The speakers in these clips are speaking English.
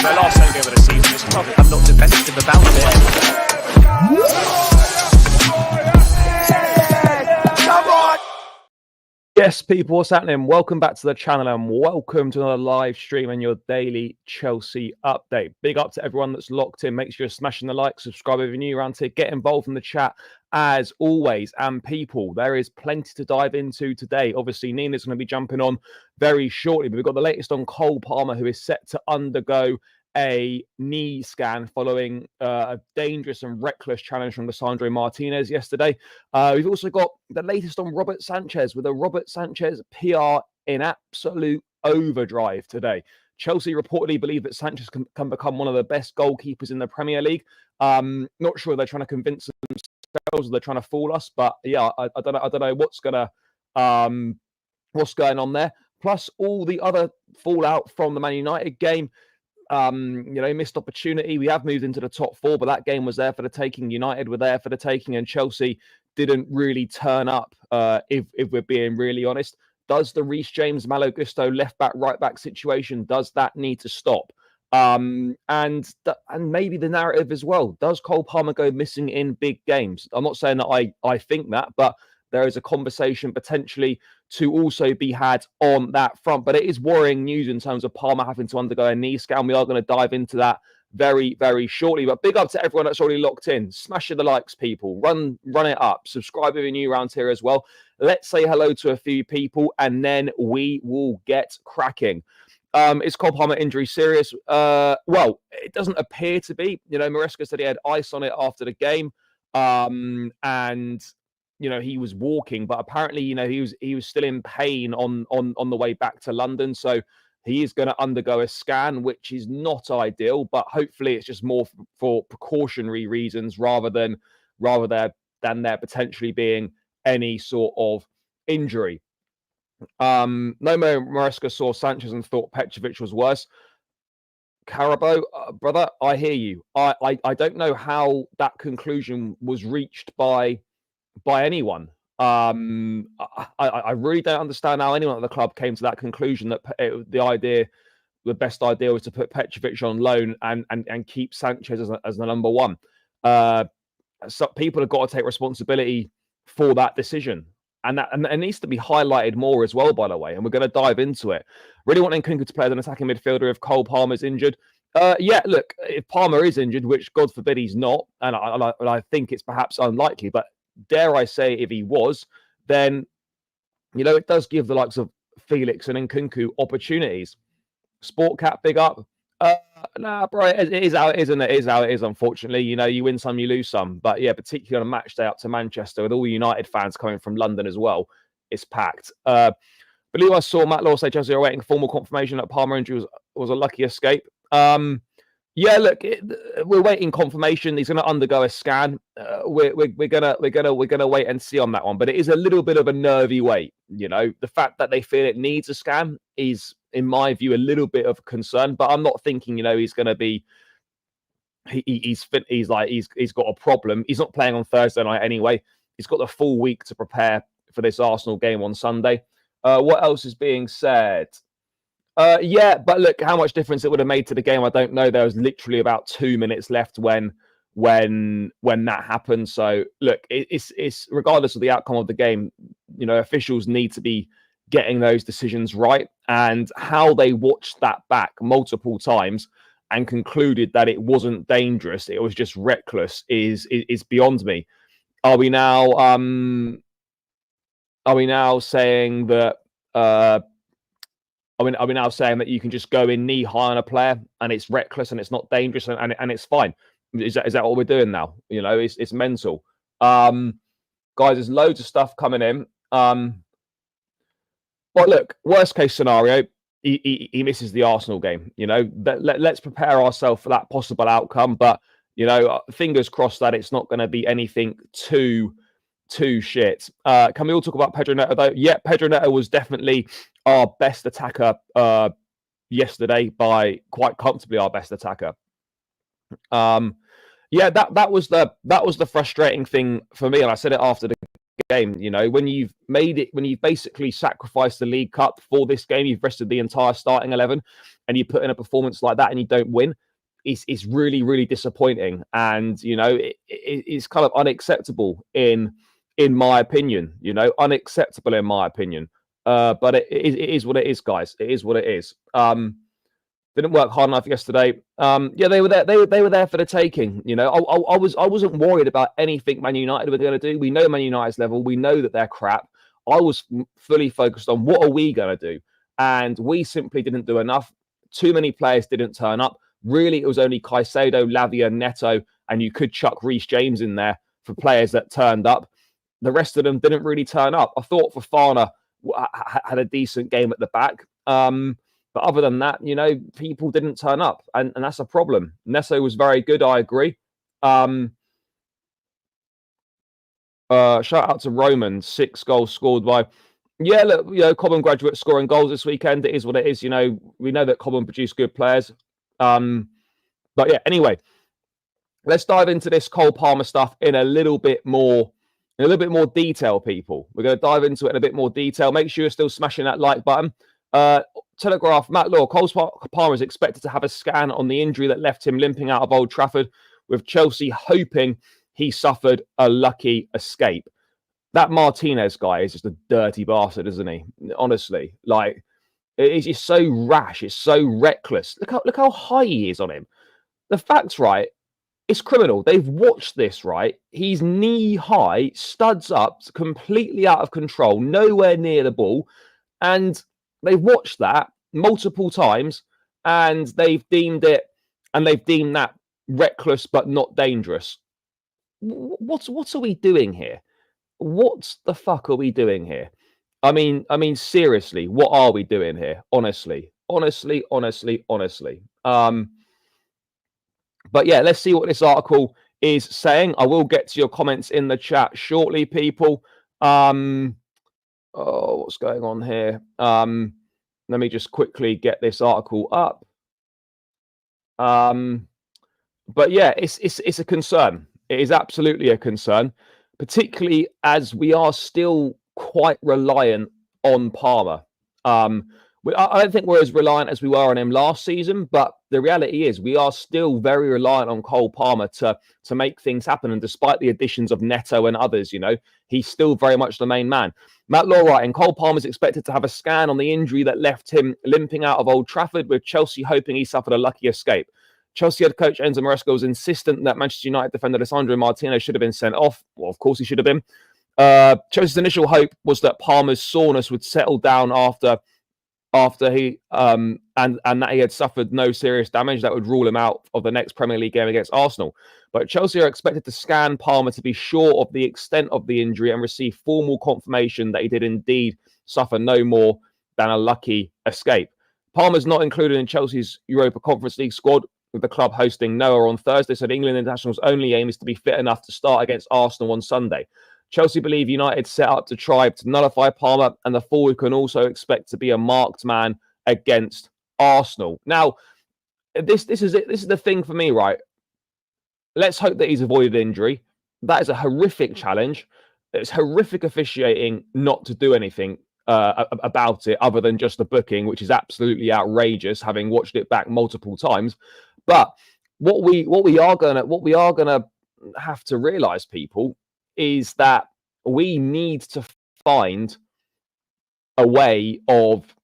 their last home game of the season. It's probably, I'm not defensive about it. Yes, people, what's happening? Welcome back to the channel and welcome to another live stream and your daily Chelsea update. Big up to everyone that's locked in. Make sure you're smashing the like, subscribe if you're new around here, get involved in the chat as always. And people, there is plenty to dive into today. Obviously, Nina's going to be jumping on very shortly, but we've got the latest on Cole Palmer, who is set to undergo a knee scan following a dangerous and reckless challenge from Lisandro Martinez yesterday. We've also got the latest on Robert Sanchez with a Robert Sanchez PR in absolute overdrive today. Chelsea reportedly believe that Sanchez can become one of the best goalkeepers in the Premier League. Not sure they're trying to convince themselves or they're trying to fool us, but yeah, I don't know what's going on there. Plus all the other fallout from the Man United game. Missed opportunity. We have moved into the top four, but that game was there for the taking. United were there for the taking, and Chelsea didn't really turn up, if we're being really honest. Does the Reece James, Malo Gusto left back, right back situation, does that need to stop? And maybe the narrative as well. Does Cole Palmer go missing in big games? I'm not saying that I think that, but there is a conversation potentially to also be had on that front. But it is worrying news in terms of Palmer having to undergo a knee scan. We are going to dive into that very, very shortly. But big up to everyone that's already locked in. Smash the likes, people. Run it up. Subscribe if you're new around here as well. Let's say hello to a few people, and then we will get cracking. Is Cole Palmer injury serious? Well, it doesn't appear to be. Maresca said he had ice on it after the game. And he was walking, but apparently, he was still in pain on the way back to London. So he is going to undergo a scan, which is not ideal, but hopefully it's just more for precautionary reasons rather than there potentially being any sort of injury. Nomo Maresca saw Sanchez and thought Petrovic was worse. Carabo, brother, I hear you. I don't know how that conclusion was reached by anyone. I really don't understand how anyone at the club came to that conclusion that the best idea was to put Petrovic on loan and keep Sanchez as the number one. So people have got to take responsibility for that decision. And it needs to be highlighted more as well, by the way. And we're going to dive into it. Really wanting Nkunku to play as an attacking midfielder if Cole Palmer's injured. Yeah, look, if Palmer is injured, which God forbid he's not, and I think it's perhaps unlikely, but dare I say, if he was, then, it does give the likes of Felix and Nkunku opportunities. Sport Cat, big up. Nah, bro, it is how it is, and it is how it is, unfortunately. You win some, you lose some. But yeah, particularly on a match day up to Manchester with all United fans coming from London as well, it's packed. Believe I saw Matt Law say Chelsea are waiting formal confirmation that Palmer injury was a lucky escape. Yeah, look, we're waiting confirmation. He's going to undergo a scan. We're gonna wait and see on that one. But it is a little bit of a nervy wait. The fact that they feel it needs a scan is, in my view, a little bit of concern. But I'm not thinking, he's going to be. He's got a problem. He's not playing on Thursday night anyway. He's got the full week to prepare for this Arsenal game on Sunday. What else is being said? Yeah, but look, how much difference it would have made to the game, I don't know. There was literally about 2 minutes left when that happened. So look, it's regardless of the outcome of the game, officials need to be getting those decisions right. And how they watched that back multiple times and concluded that it wasn't dangerous, it was just reckless, is beyond me. Are we now saying that? Are we now saying that you can just go in knee high on a player and it's reckless and it's not dangerous and it's fine? Is that what we're doing now? It's mental. Guys, there's loads of stuff coming in. But look, worst case scenario, he misses the Arsenal game. Let's prepare ourselves for that possible outcome. But fingers crossed that it's not going to be anything too shit. Can we all talk about Pedro Neto though? Yeah, Pedro Neto was definitely our best attacker yesterday, by quite comfortably our best attacker. Yeah, that was the frustrating thing for me, and I said it after the game. You know, when you've basically sacrificed the League Cup for this game, you've rested the entire starting 11, and you put in a performance like that and you don't win. It's really, really disappointing, and you know it's kind of unacceptable in my opinion. You know, unacceptable in my opinion. But it is what it is, guys. It is what it is. Didn't work hard enough yesterday. Yeah, they were there. They were there for the taking. You know, I wasn't worried about anything Man United were going to do. We know Man United's level. We know that they're crap. I was fully focused on what are we going to do, and we simply didn't do enough. Too many players didn't turn up. Really, it was only Caicedo, Lavia, Neto, and you could chuck Reece James in there for players that turned up. The rest of them didn't really turn up. I thought Fofana had a decent game at the back. But other than that, you know, people didn't turn up, and that's a problem. Neto was very good, I agree. Shout out to Roman, 6 goals scored by. Yeah, look, you know, Cobham graduate scoring goals this weekend. It is what it is. You know, we know that Cobham produce good players. But yeah, anyway, let's dive into this Cole Palmer stuff in a little bit more detail, people. We're going to dive into it in a bit more detail. Make sure you're still smashing that like button. Telegraph, Matt Law, Cole Palmer is expected to have a scan on the injury that left him limping out of Old Trafford, with Chelsea hoping he suffered a lucky escape. That Martinez guy is just a dirty bastard, isn't he? Honestly, like, it's just so rash. It's so reckless. Look how high he is on him. The fact's right. It's criminal. They've watched this, right? He's knee high, studs up, completely out of control, nowhere near the ball. And they've watched that multiple times, and they've deemed that reckless but not dangerous. What are we doing here? What the fuck are we doing here? I mean, seriously, what are we doing here? Honestly. But yeah, let's see what this article is saying. I will get to your comments in the chat shortly, people. Oh, what's going on here? Let me just quickly get this article up. But yeah, it's a concern. It is absolutely a concern, particularly as we are still quite reliant on Palmer. I don't think we're as reliant as we were on him last season, but the reality is we are still very reliant on Cole Palmer to make things happen. And despite the additions of Neto and others, you know, he's still very much the main man. Matt Law writing, Cole Palmer is expected to have a scan on the injury that left him limping out of Old Trafford, with Chelsea hoping he suffered a lucky escape. Chelsea head coach Enzo Maresca was insistent that Manchester United defender Lisandro Martinez should have been sent off. Well, of course he should have been. Chelsea's initial hope was that Palmer's soreness would settle down after he and that he had suffered no serious damage that would rule him out of the next Premier League game against Arsenal. But Chelsea are expected to scan Palmer to be sure of the extent of the injury and receive formal confirmation that he did indeed suffer no more than a lucky escape. Palmer's not included in Chelsea's Europa Conference League squad, with the club hosting Noah on Thursday, so the England international's only aim is to be fit enough to start against Arsenal on Sunday. Chelsea believe United set up to try to nullify Palmer, and the forward can also expect to be a marked man against Arsenal. Now, this is it. This is the thing for me, right? Let's hope that he's avoided injury. That is a horrific challenge. It's horrific officiating not to do anything about it other than just the booking, which is absolutely outrageous, having watched it back multiple times. But what we are gonna have to realize, people, is that we need to find a way of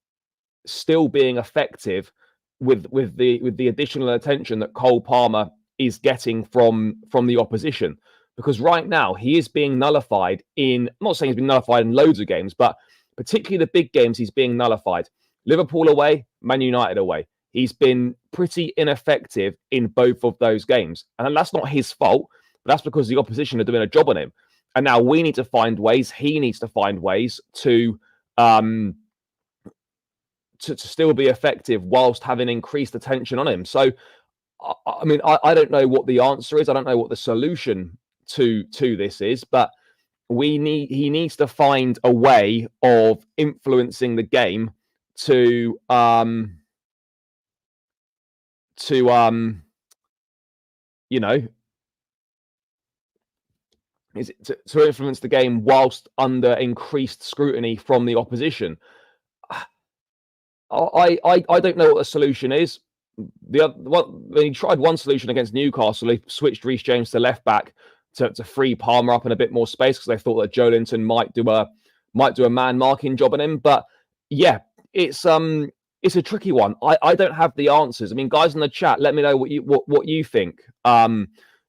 still being effective with the additional attention that Cole Palmer is getting from the opposition. Because right now he is being nullified in, I'm not saying he's been nullified in loads of games, but particularly the big games he's being nullified. Liverpool away, Man United away. He's been pretty ineffective in both of those games. And that's not his fault, but that's because the opposition are doing a job on him. And now we need to find ways, he needs to find ways to still be effective whilst having increased attention on him. So, I mean, I don't know what the answer is. I don't know what the solution to this is, but he needs to find a way of influencing the game to you know, to influence the game whilst under increased scrutiny from the opposition. I don't know what the solution is. They tried one solution against Newcastle. They switched Reece James to left back to free Palmer up in a bit more space because they thought that Joelinton might do a man marking job on him. But yeah, it's a tricky one. I don't have the answers. I mean, guys in the chat, let me know what you think. Does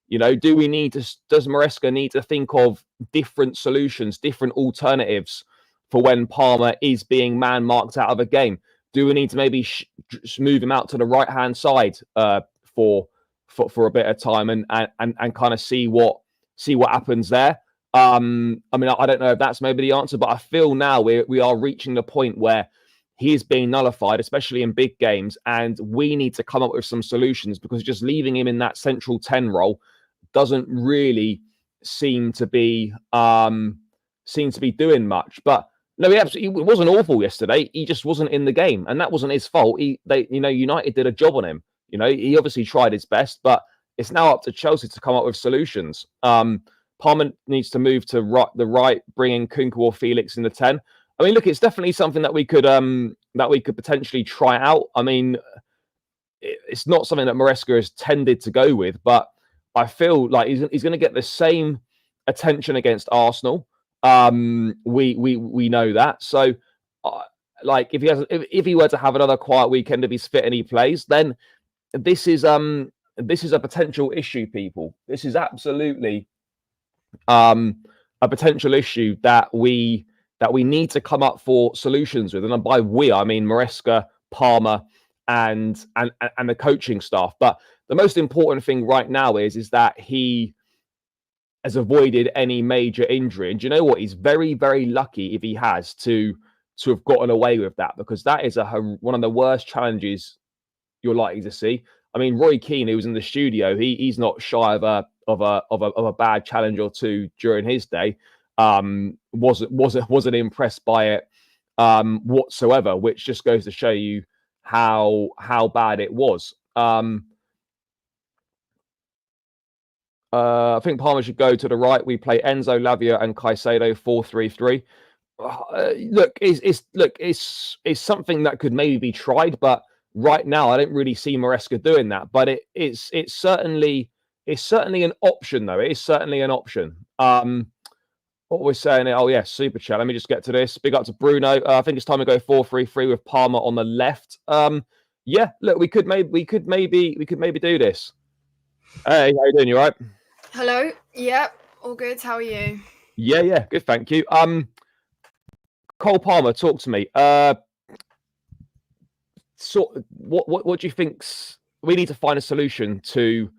Maresca need to think of different solutions, different alternatives for when Palmer is being man marked out of a game? Do we need to maybe move him out to the right hand side for a bit of time and kind of see what happens there? I mean, I don't know if that's maybe the answer, but I feel now we are reaching the point where he is being nullified, especially in big games, and we need to come up with some solutions because just leaving him in that central 10 role doesn't really seem to be doing much. But no, he wasn't awful yesterday. He just wasn't in the game, and that wasn't his fault. United did a job on him. He obviously tried his best, but it's now up to Chelsea to come up with solutions. Palmer needs to move to the right, bring in Kunku or Felix in the 10. I mean, look, it's definitely something that we could potentially try out. I mean, it's not something that Maresca has tended to go with, but I feel like he's going to get the same attention against Arsenal. We know that. So, like, if he were to have another quiet weekend, if he's fit and he plays, then this is a potential issue, people. This is absolutely a potential issue that we need to come up for solutions with. And by we, I mean Maresca, Palmer, and the coaching staff. But the most important thing right now is that he has avoided any major injury. And do you know what? He's very, very lucky if he has to have gotten away with that, because that is one of the worst challenges you're likely to see. I mean, Roy Keane, who was in the studio, he's not shy of a bad challenge or two during his day. Wasn't impressed by it whatsoever, which just goes to show you how bad it was. I think Palmer should go to the right. We play Enzo, Lavia, and Caicedo 4-3-3. It's something that could maybe be tried, but right now I don't really see Maresca doing that. But it's certainly an option, though. It is certainly an option. What we're saying? Oh yeah, super chat. Let me just get to this. Big up to Bruno. I think it's time to go 4-3-3 with Palmer on the left. Yeah, look, we could maybe do this. Hey, how you doing? You all right? Hello. Yep. All good. How are you? Yeah, good, thank you. Cole Palmer, talk to me. So what do you think? We need to find a solution to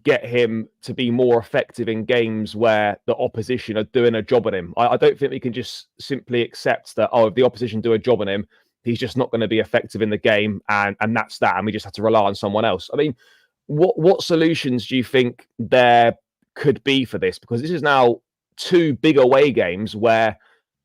get him to be more effective in games where the opposition are doing a job on him. I don't think we can just simply accept that, if the opposition do a job on him, he's just not going to be effective in the game, and that's that, and we just have to rely on someone else. I mean, what solutions do you think there could be for this? Because this is now 2 big away games where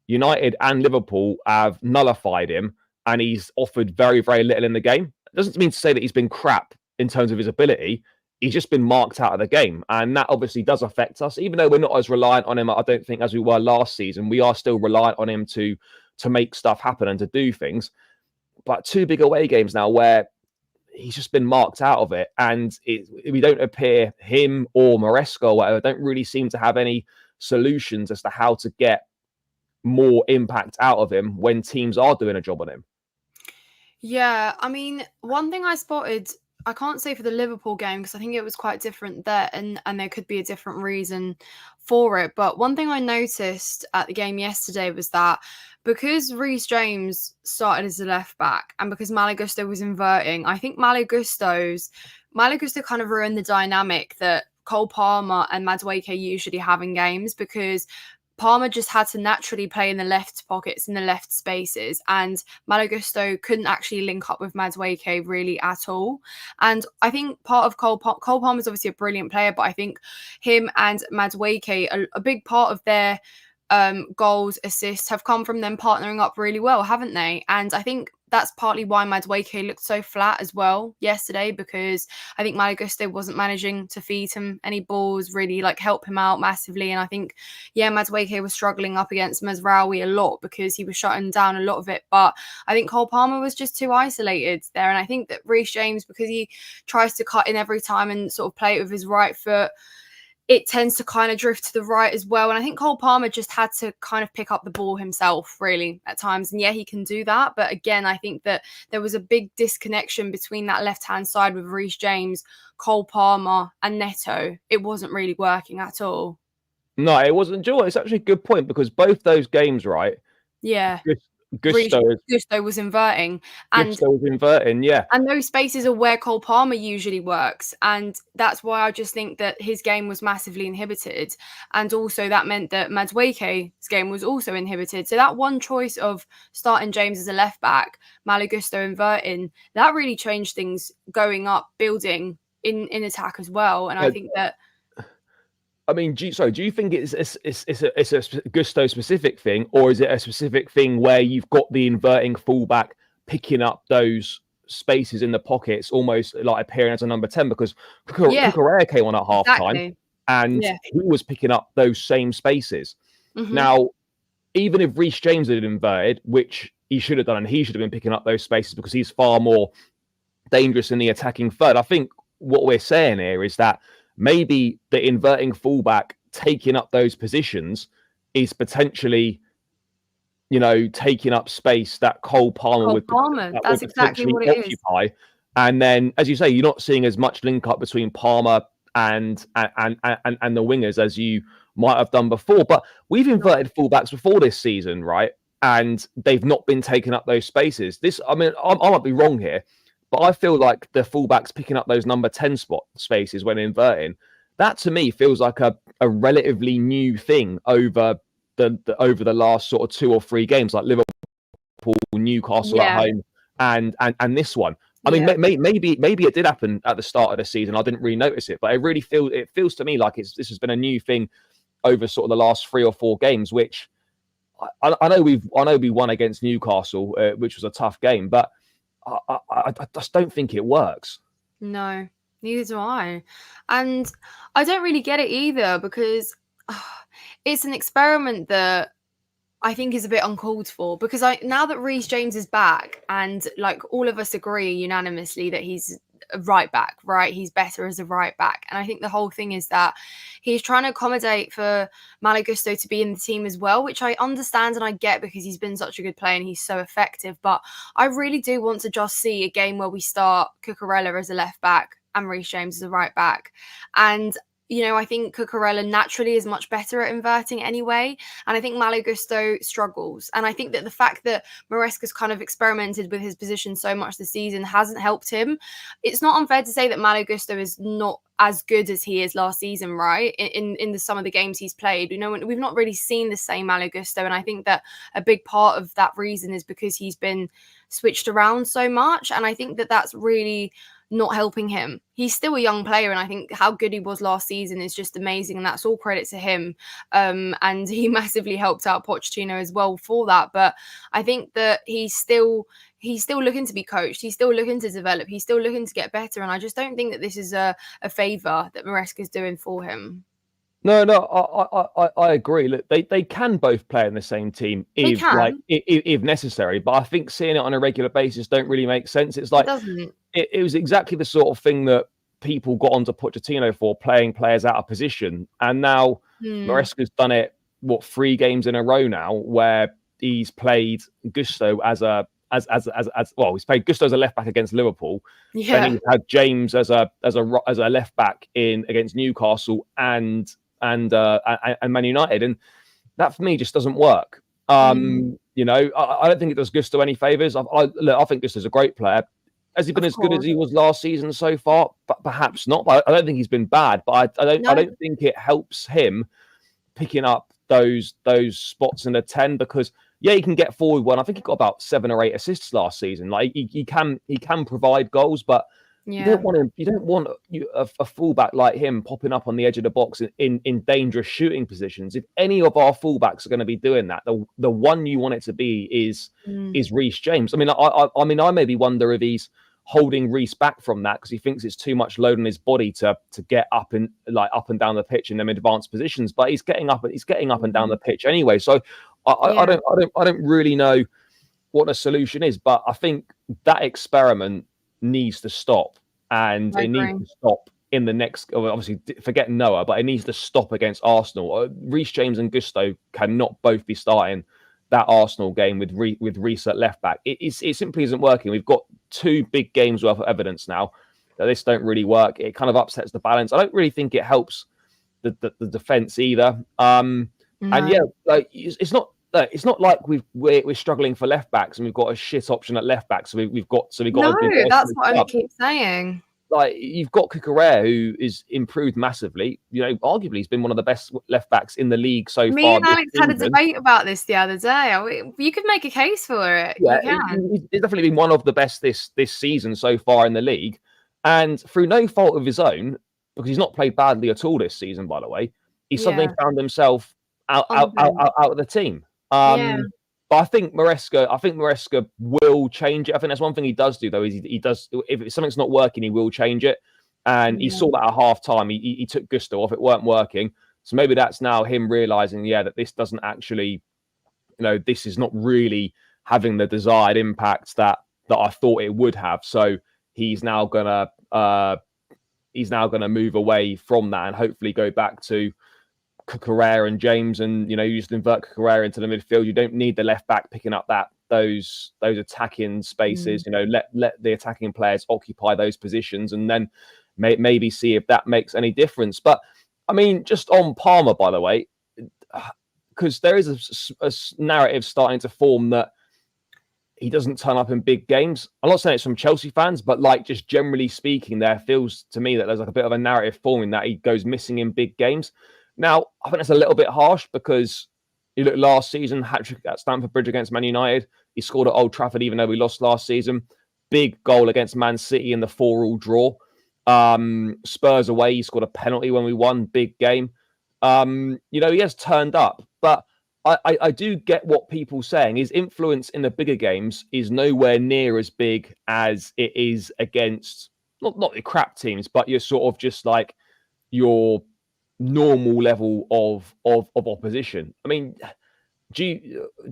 United and Liverpool have nullified him, and he's offered very, very little in the game. It doesn't mean to say that he's been crap in terms of his ability. He's just been marked out of the game, and that obviously does affect us. Even though we're not as reliant on him, I don't think, as we were last season, we are still reliant on him to make stuff happen and to do things. But 2 big away games now where he's just been marked out of it, and we don't appear, him or Maresca or whatever, don't really seem to have any solutions as to how to get more impact out of him when teams are doing a job on him. Yeah, I mean, one thing I spotted, I can't say for the Liverpool game because I think it was quite different there, and there could be a different reason for it. But one thing I noticed at the game yesterday was that because Reece James started as a left back and because Malo Gusto was inverting, I think Malo Gusto kind of ruined the dynamic that Cole Palmer and Madueke usually have in games, because Palmer just had to naturally play in the left pockets, in the left spaces, and Malo Gusto couldn't actually link up with Madueke really at all. And I think part of Cole Palmer is obviously a brilliant player, but I think him and Madueke, a big part of their goals, assists have come from them partnering up really well, haven't they? And I think that's partly why Madueke looked so flat as well yesterday, because I think Malo Gusto wasn't managing to feed him any balls, really like help him out massively. And I think, Madueke was struggling up against Mazraoui a lot because he was shutting down a lot of it. But I think Cole Palmer was just too isolated there. And I think that Reece James, because he tries to cut in every time and sort of play it with his right foot, it tends to kind of drift to the right as well. And I think Cole Palmer just had to kind of pick up the ball himself, really, at times. And he can do that. But again, I think that there was a big disconnection between that left-hand side with Reece James, Cole Palmer and Neto. It wasn't really working at all. No, it wasn't. Joy, it's actually a good point, because both those games, right? Yeah. Gusto was inverting. And Gusto was inverting, yeah. And those spaces are where Cole Palmer usually works. And that's why I just think that his game was massively inhibited. And also that meant that Madueke's game was also inhibited. So that one choice of starting James as a left back, Malo Gusto inverting, that really changed things going up, building in attack as well. And I think that... I mean, do you think it's a Gusto specific thing, or is it a specific thing where you've got the inverting fullback picking up those spaces in the pockets, almost like appearing as a number 10? Because Cucurella came on at half time and he was picking up those same spaces. Mm-hmm. Now, even if Reece James had inverted, which he should have done, and he should have been picking up those spaces because he's far more dangerous in the attacking third. I think what we're saying here is that maybe the inverting fullback taking up those positions is potentially, taking up space that Cole Palmer would that's exactly what it occupy. Is. And then, as you say, you're not seeing as much link up between Palmer and the wingers as you might have done before. But we've inverted fullbacks before this season, right? And they've not been taking up those spaces. I might be wrong here, but I feel like the fullbacks picking up those number 10 spot spaces when inverting, that to me feels like a relatively new thing over the last sort of 2 or 3 games, like Liverpool, Newcastle at home, and this one. I mean, maybe it did happen at the start of the season. I didn't really notice it, but it feels to me like this has been a new thing over sort of the last 3 or 4 games. Which I know we won against Newcastle, which was a tough game, but I just don't think it works. No, neither do I. And I don't really get it either, because it's an experiment that I think is a bit uncalled for. Because now that Reece James is back, and like all of us agree unanimously that he's a right back, right? He's better as a right back. And I think the whole thing is that he's trying to accommodate for Malo Gusto to be in the team as well, which I understand and I get, because he's been such a good player and he's so effective. But I really do want to just see a game where we start Cucurella as a left back and Reece James as a right back. And I think Cucurella naturally is much better at inverting anyway. And I think Malo Gusto struggles. And I think that the fact that Maresca's kind of experimented with his position so much this season hasn't helped him. It's not unfair to say that Malo Gusto is not as good as he is last season, right? In some of the games he's played. We've not really seen the same Malo Gusto. And I think that a big part of that reason is because he's been switched around so much. And I think that that's really not helping him. He's still a young player, and I think how good he was last season is just amazing, and that's all credit to him. And he massively helped out Pochettino as well for that. But I think that he's still looking to be coached. He's still looking to develop. He's still looking to get better. And I just don't think that this is a favour that Maresca's doing for him. No, I agree. Look, they can both play in the same team if necessary, but I think seeing it on a regular basis don't really make sense. It's like it was exactly the sort of thing that people got onto Pochettino for, playing players out of position, and now Maresca's done it 3 games in a row now, where he's played Gusto as he's played Gusto as a left back against Liverpool. Then he's had James as a left back against Newcastle and Man United, and that for me just doesn't work. I don't think it does Gusto any favors. I think Gusto's a great player. Has he been as good as he was last season so far? But perhaps not. I don't think he's been bad, but I don't think it helps him picking up those spots in the 10, because he can get forward one. I think he got about 7 or 8 assists last season. Like he can provide goals, but You Yeah. don't want him. You don't want a fullback like him popping up on the edge of the box in dangerous shooting positions. If any of our fullbacks are going to be doing that, the one you want it to be is Reece James. I mean, I maybe wonder if he's holding Reece back from that because he thinks it's too much load on his body to get up and down the pitch in them advanced positions. But he's getting up and down the pitch anyway. So I don't really know what the solution is, but I think that experiment needs to stop, and I it needs agree. to stop in the next. Obviously, forget Noah, but it needs to stop against Arsenal. Reece James and Gusto cannot both be starting that Arsenal game with Reece at left back. It simply isn't working. We've got 2 big games worth of evidence now that this don't really work. It kind of upsets the balance. I don't really think it helps the defense either. And yeah, like it's not. It's not like we're struggling for left backs and we've got a shit option at left back. So we've got No, a big. that's what I keep saying. Like you've got Cucurella, who is improved massively. You know, arguably he's been one of the best left backs in the league so Me far. and Alex had a debate about this the other day. You could make a case for it. Yeah, You can. he's definitely been one of the best this season so far in the league, and through no fault of his own, because he's not played badly at all this season. By the way, he suddenly found himself out of the team. Yeah. But I think Maresca will change it. I think that's one thing he does do, though, is he does, if something's not working, he will change it. And he saw that at half time. He took Gusto off, it weren't working. So maybe that's now him realizing, that this doesn't actually, this is not really having the desired impact that I thought it would have. So he's now gonna move away from that and hopefully go back to Cucurella and James, and you just invert Cucurella into the midfield. You don't need the left back picking up those attacking spaces. Let the attacking players occupy those positions, and then maybe see if that makes any difference. But I mean, just on Palmer, by the way, because there is a narrative starting to form that he doesn't turn up in big games. I'm not saying it's from Chelsea fans, but like just generally speaking, there feels to me that there's like a bit of a narrative forming that he goes missing in big games. Now, I think that's a little bit harsh because you look last season, hat-trick at Stamford Bridge against Man United. He scored at Old Trafford even though we lost last season. Big goal against Man City in the 4-4 draw. Spurs away, he scored a penalty when we won. Big game. He has turned up. But I do get what people are saying. His influence in the bigger games is nowhere near as big as it is against, not the crap teams, but you're sort of just like your normal level of opposition. I mean, do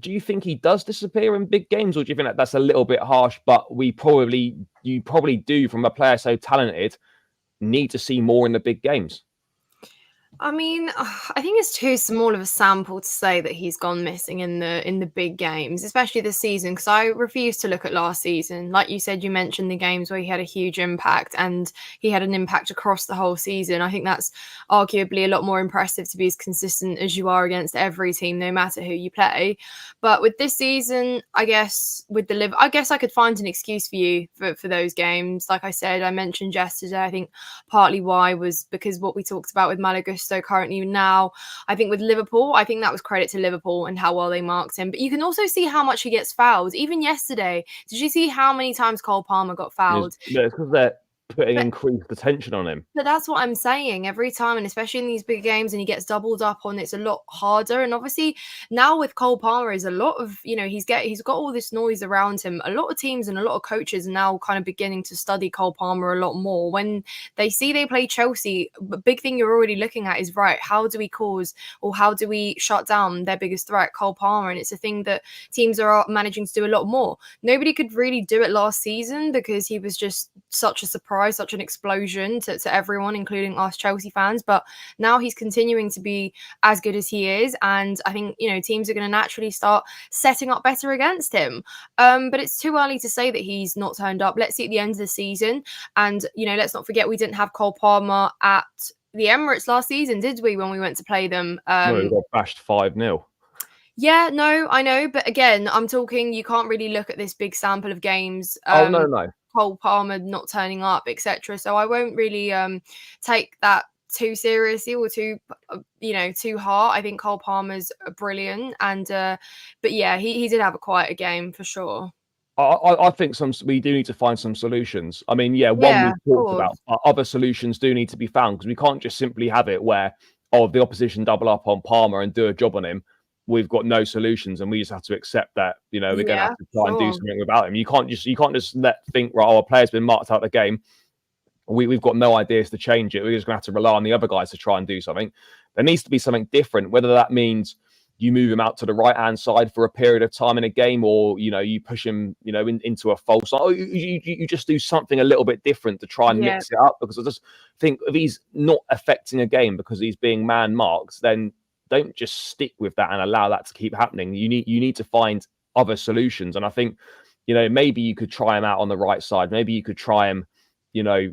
you think he does disappear in big games, or do you think that's a little bit harsh? But you probably do, from a player so talented, need to see more in the big games. I mean, I think it's too small of a sample to say that he's gone missing in the big games, especially this season, because I refuse to look at last season. Like you said, you mentioned the games where he had a huge impact, and he had an impact across the whole season. I think that's arguably a lot more impressive to be as consistent as you are against every team, no matter who you play. But with this season, I guess I could find an excuse for you for those games. Like I said, I mentioned yesterday, I think partly why was because what we talked about with Malaga. So currently now, I think with Liverpool, I think that was credit to Liverpool and how well they marked him. But you can also see how much he gets fouled. Even yesterday, did you see how many times Cole Palmer got fouled? Yeah, it's because they're putting increased attention on him. But that's what I'm saying every time, and especially in these big games, and he gets doubled up on, it's a lot harder. And obviously now with Cole Palmer, is a lot of, he's got all this noise around him. A lot of teams and a lot of coaches are now kind of beginning to study Cole Palmer a lot more. When they see they play Chelsea, the big thing you're already looking at is, right, how do we cause, or how do we shut down their biggest threat, Cole Palmer? And it's a thing that teams are managing to do a lot more. Nobody could really do it last season because he was just such a surprise, such an explosion to everyone, including us Chelsea fans. But now he's continuing to be as good as he is, and I think teams are going to naturally start setting up better against him. But it's too early to say that he's not turned up. Let's see at the end of the season, and let's not forget we didn't have Cole Palmer at the Emirates last season, did we? When we went to play them, No, we got bashed 5-0. Yeah, no, I know, but again, I'm talking. You can't really look at this big sample of games. No. Cole Palmer not turning up, etc. So I won't really take that too seriously or too hard. I think Cole Palmer's brilliant, and but yeah, he did have a quieter game for sure. I think we do need to find some solutions. I mean, one we've talked about, but other solutions do need to be found, because we can't just simply have it where, the opposition double up on Palmer and do a job on him. We've got no solutions, and we just have to accept that, we're going to have to try and do something about him. You can't just think, right, our player's been marked out of the game. We've got no ideas to change it. We're just going to have to rely on the other guys to try and do something. There needs to be something different, whether that means you move him out to the right-hand side for a period of time in a game, or, you push him, into a false. You just do something a little bit different to try and mix it up, because I just think if he's not affecting a game because he's being man-marked, then don't just stick with that and allow that to keep happening. You need to find other solutions. And I think, maybe you could try him out on the right side. Maybe you could try him,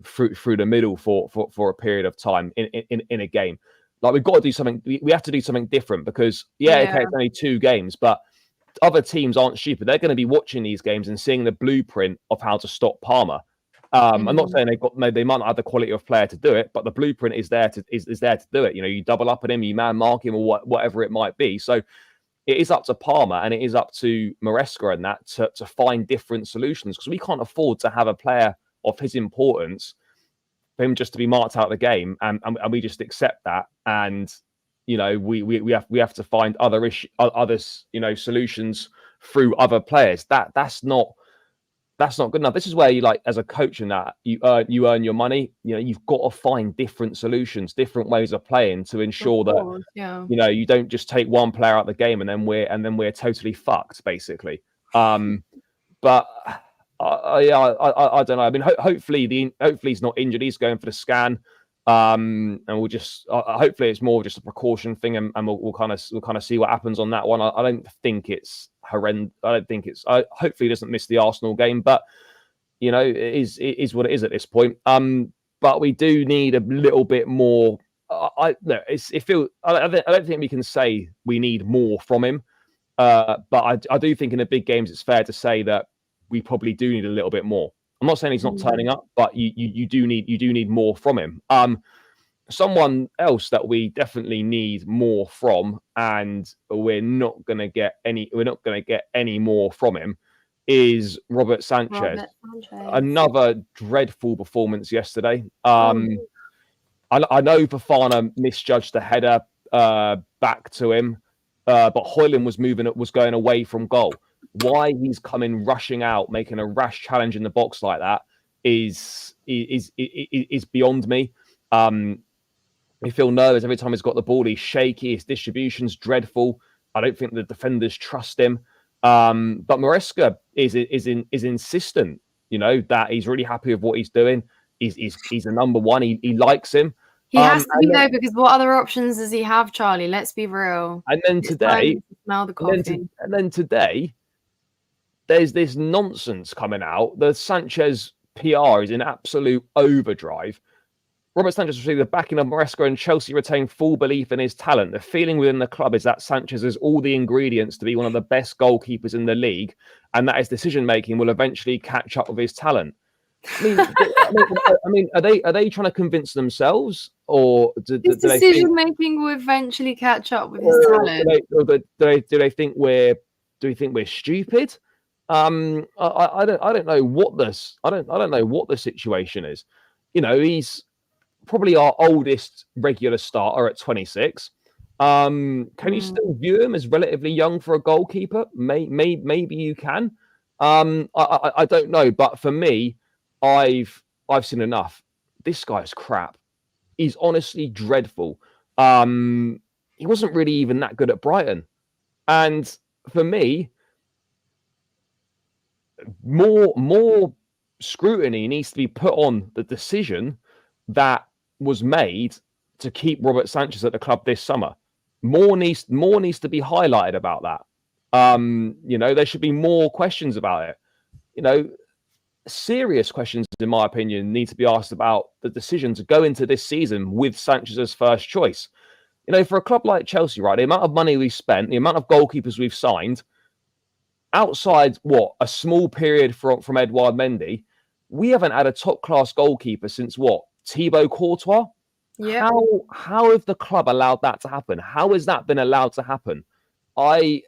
through the middle for a period of time in a game. Like, we've got to do something. We have to do something different, because okay, it's only 2 games, but other teams aren't stupid. They're going to be watching these games and seeing the blueprint of how to stop Palmer. I'm not saying they might not have the quality of player to do it, but the blueprint is there to do it. You double up on him, you man mark him, or whatever it might be. So it is up to Palmer, and it is up to Maresca and that to find different solutions, because we can't afford to have a player of his importance for him just to be marked out of the game, and we just accept that. And we have to find other solutions through other players. That's not good enough. This is where you, as a coach, and that you earn your money. You've got to find different solutions, different ways of playing to ensure that you don't just take one player out of the game and then we're totally fucked, basically. But I don't know. I mean, hopefully he's not injured. He's going for the scan, and we'll just hopefully it's more just a precaution thing, and we'll kind of see what happens on that one. I don't think it's horrendous. I don't think it's. Hopefully he doesn't miss the Arsenal game, but it is what it is at this point. But we do need a little bit more. I don't think we can say we need more from him. But I do think in the big games it's fair to say that we probably do need a little bit more. I'm not saying he's not turning up, but you do need more from him. Someone else that we definitely need more from, and we're not going to get any more from him, is Robert Sanchez. Another dreadful performance yesterday. I know Fofana misjudged the header back to him, but Højlund was going away from goal. Why he's coming rushing out, making a rash challenge in the box like that is beyond me. I feel nervous every time he's got the ball. He's shaky. His distribution's dreadful. I don't think the defenders trust him. But Maresca is insistent, that he's really happy with what he's doing. He's a number one. He likes him. He has to be though, because what other options does he have, Charlie? Let's be real. And then today, there's this nonsense coming out. The Sanchez PR is in absolute overdrive. Robert Sanchez received the backing of Maresca, and Chelsea retain full belief in his talent. The feeling within the club is that Sanchez has all the ingredients to be one of the best goalkeepers in the league, and that his decision-making will eventually catch up with his talent. I mean, are they trying to convince themselves, or do decision making will eventually catch up with his talent? Do they think we're stupid? I don't know what this. I don't know what the situation is. He's probably our oldest regular starter at 26. Can you still view him as relatively young for a goalkeeper? Maybe you can. I don't know, but for me, I've seen enough. This guy's crap. He's honestly dreadful. He wasn't really even that good at Brighton, and for me, more scrutiny needs to be put on the decision that was made to keep Robert Sanchez at the club this summer. More needs to be highlighted about that. There should be more questions about it. Serious questions, in my opinion, need to be asked about the decision to go into this season with Sanchez as first choice. For a club like Chelsea, right, the amount of money we've spent, the amount of goalkeepers we've signed, outside a small period from Edouard Mendy, we haven't had a top-class goalkeeper since Thibaut Courtois? Yeah. How have the club allowed that to happen? How has that been allowed to happen? I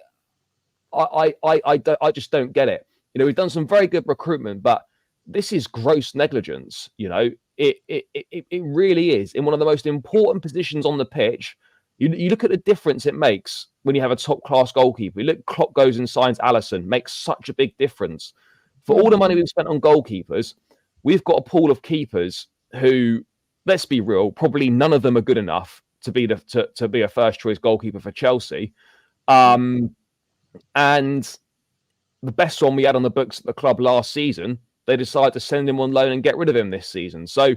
just don't get it. You know, we've done some very good recruitment, but this is gross negligence. You know, it really is in one of the most important positions on the pitch. You look at the difference it makes when you have a top-class goalkeeper. You look, Klopp goes and signs Alisson, makes such a big difference. For all the money we've spent on goalkeepers, we've got a pool of keepers who, let's be real, probably none of them are good enough to be to be a first-choice goalkeeper for Chelsea. And the best one we had on the books at the club last season, they decided to send him on loan and get rid of him this season. So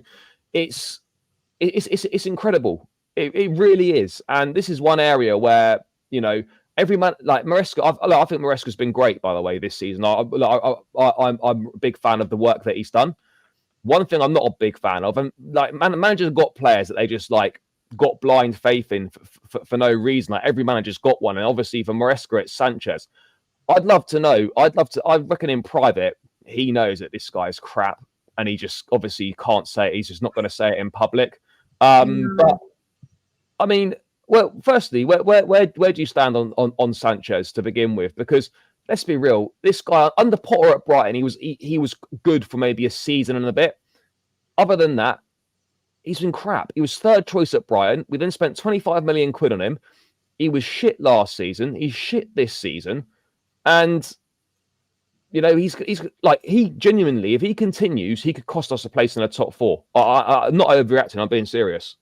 it's incredible. It really is. And this is one area where, you know, every man, like Maresca, I think Maresca's been great, by the way, this season. I'm a big fan of the work that he's done. One thing I'm not a big fan of, and like managers have got players that they just like got blind faith in for no reason. Like every manager's got one. And obviously for Maresca, it's Sanchez. I reckon in private, he knows that this guy's crap. And he just obviously can't say it. He's just not going to say it in public. But I mean, well, firstly, where do you stand on Sanchez to begin with? Because let's be real, this guy under Potter at Brighton, he was good for maybe a season and a bit. Other than that, he's been crap. He was third choice at Brighton. We then spent 25 million quid on him. He was shit last season. He's shit this season, and you know he's like he genuinely, if he continues, he could cost us a place in the top four. I'm not overreacting. I'm being serious.